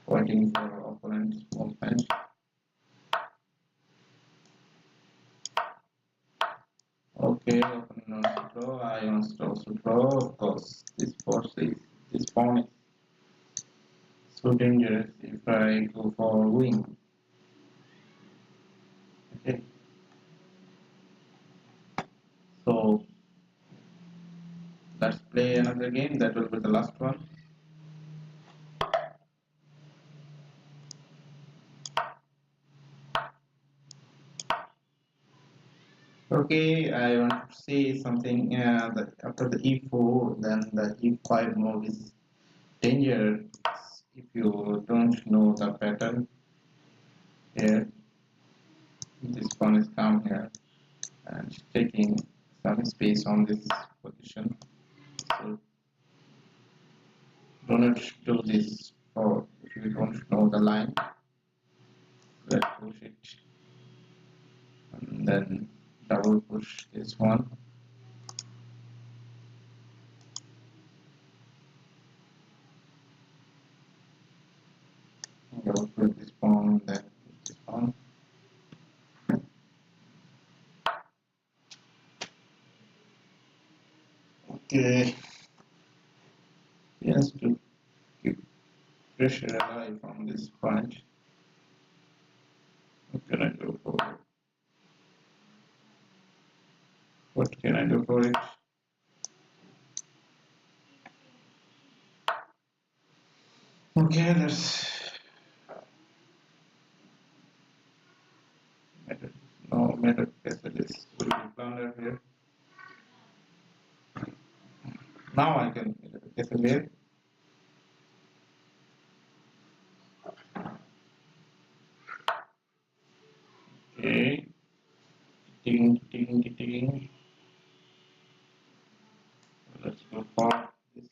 [SPEAKER 1] Waiting for opponent's movement. Okay, opponent wants to draw. I want to also draw because this force is this pawn is so dangerous if I go for wing. Okay, so let's play another game. That will be the last one. Okay, I want to say something that after the e4, then the e5 move is dangerous if you don't know the pattern here. This pawn is come here and taking some space on this position. So do not do this, or if you don't know the line, let's push it and then double push this one. Double push this pawn, then push this pawn. Okay, yes, to keep pressure alive on this point. What can I do for it? What can I do for it? Okay, let's. No matter this will be planted here. Now I can get away. Okay, digging. Let's go for this.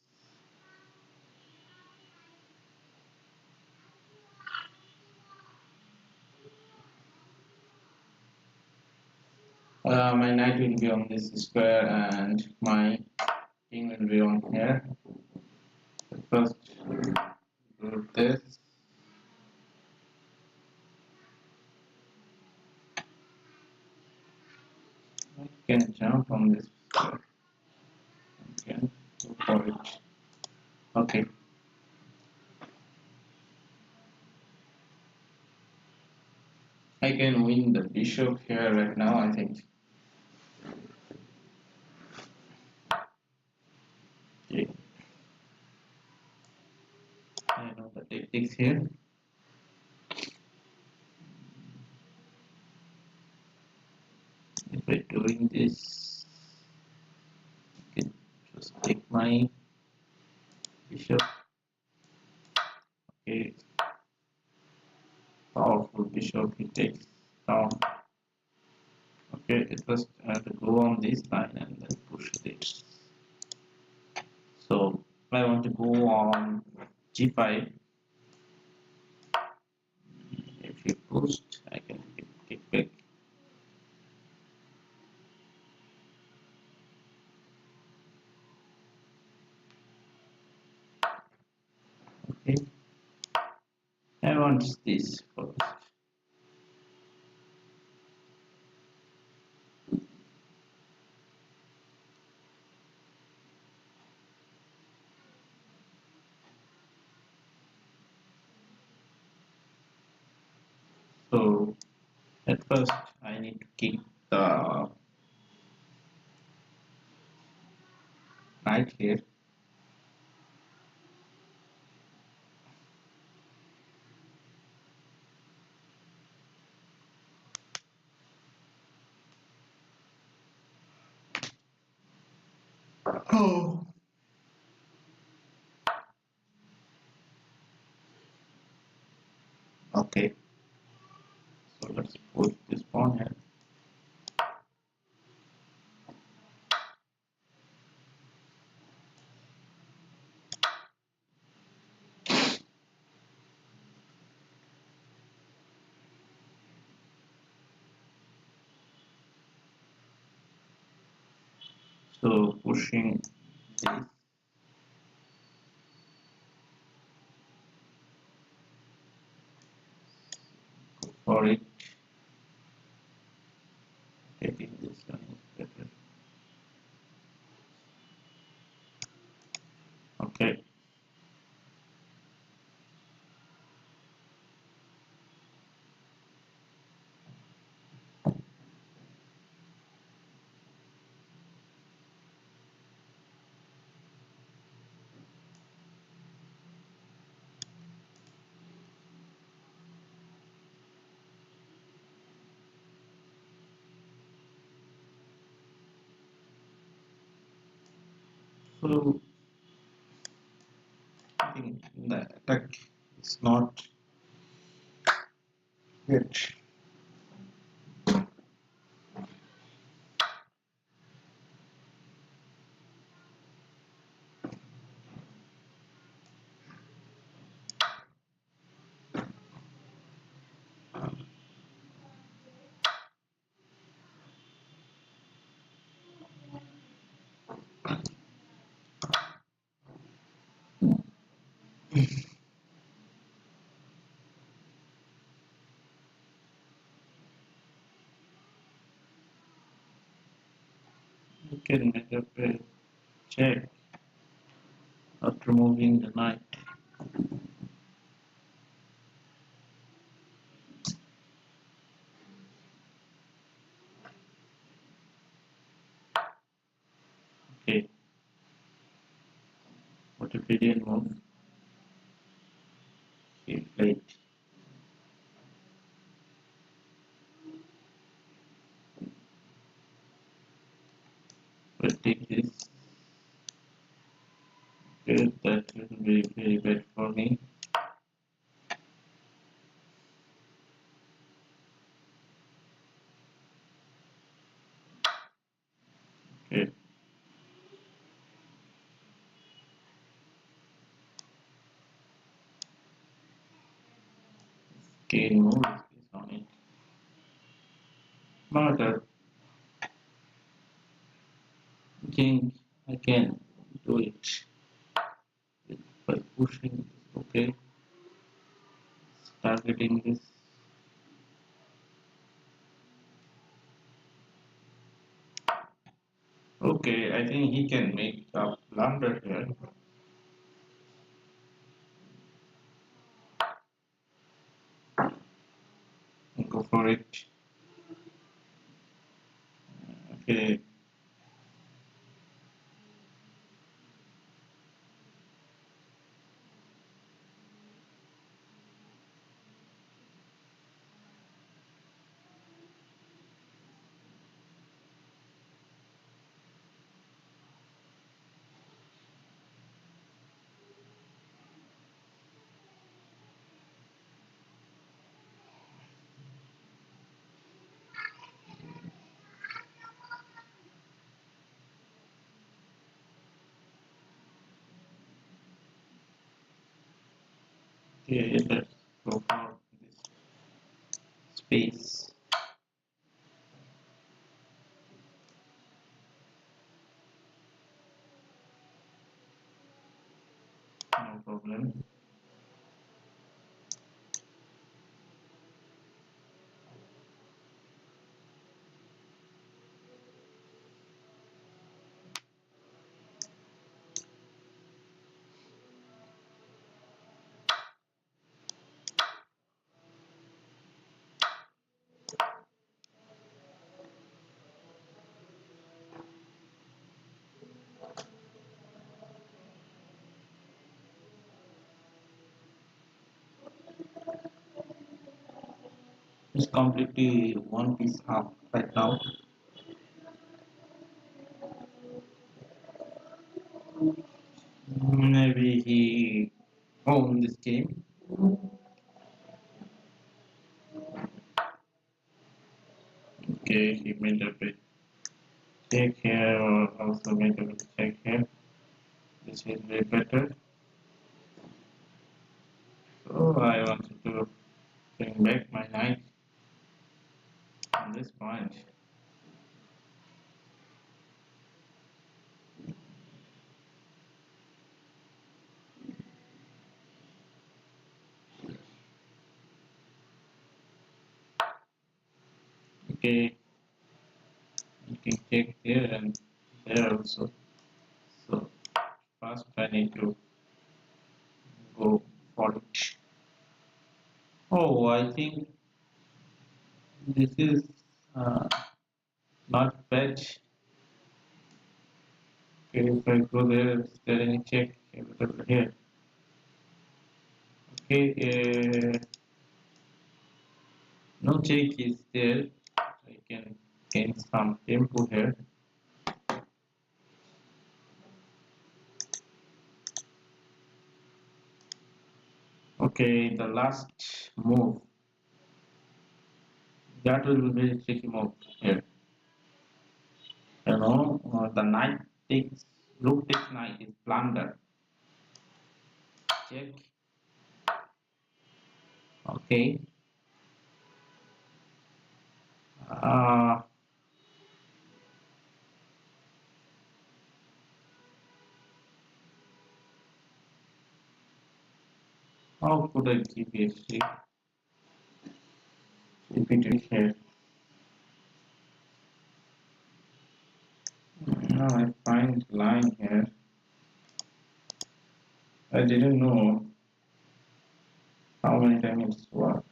[SPEAKER 1] My knight will be on this square and my king will be on here. So first, do this. I can jump on this square. I can go for it. Okay. I can win the bishop here right now, I think. Okay. I know the tactics here. If I doing this, I can just take my bishop. Okay. Powerful bishop he takes down. Okay, it first have to go on this line and then push this. So I want to go on g5. If you push, I can take back. Okay. I wants this first. So at first I need to keep the knight here. Oh. Okay, so let's put this pawn here. So pushing this for it, taking this one is better. Okay, so I think the attack is not yet. You can make up a check after moving the knight. Okay, what if we didn't move? Okay, wait. We'll take this. Okay, that will be very bad for me. Okay, gain move is on it. Murder. Think I can do it by pushing this. Okay, targeting this. Okay, I think he can make a blunder here. Go for it. Okay, okay, let's go for this space. No problem. It's completely one piece up right now. Maybe he owned this game. Okay, he made a bit check here or also made a bit check here. This is way better. So I wanted to bring back my knight on this point. Okay, you can check there and there also. So first I need to go for it. Oh, I think this is uh, not bad. Okay, if I go there, is there any check available here? Okay, no check is there. I can gain some tempo here. Okay, the last move. That will be very tricky move here. You know, the knight takes, rook takes knight is blunder. Check. Okay. Uh, how could I give a shape? Repeat it here. Now I find line here. I didn't know how many times it's work.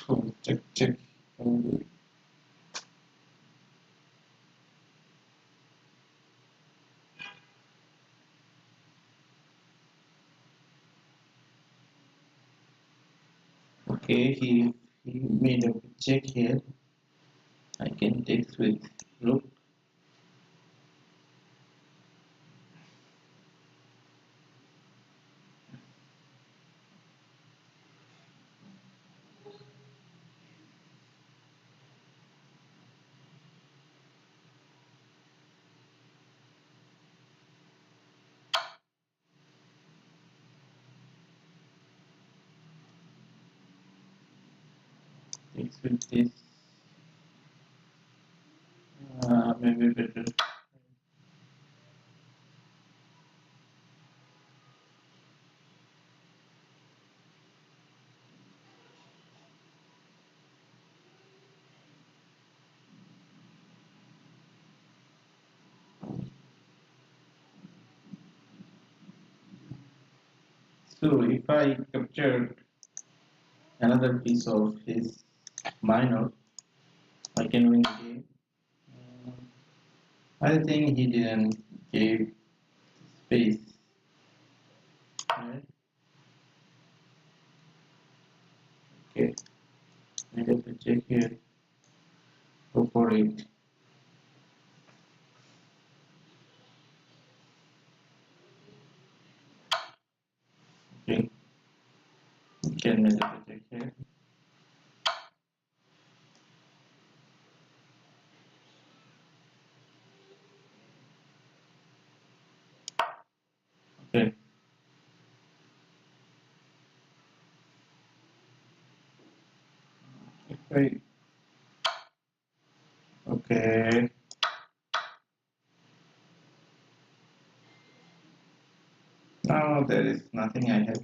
[SPEAKER 1] So check, check. Okay, he made a check here. I can take with rook. Takes with this. Maybe better. So if I captured another piece of his minor, I can win the game. Uh, I think he didn't give space. Right? Okay, I have to check here. Go for it. Okay, can make a check here. Wait. Okay. Now there is nothing I have.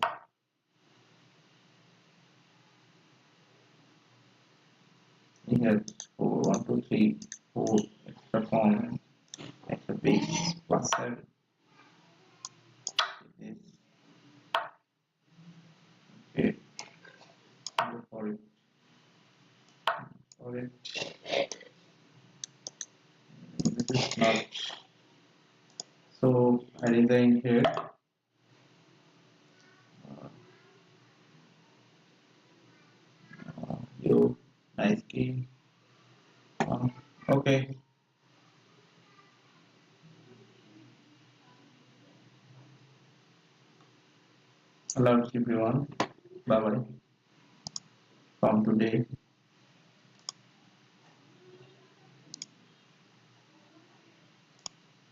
[SPEAKER 1] We have 4, 1, 2, 3, 4 extra form, extra base plus 7. It is okay. Go for it. For it. This is not. So I design here. You nice key. Okay. Hello everyone. Bye bye. From today.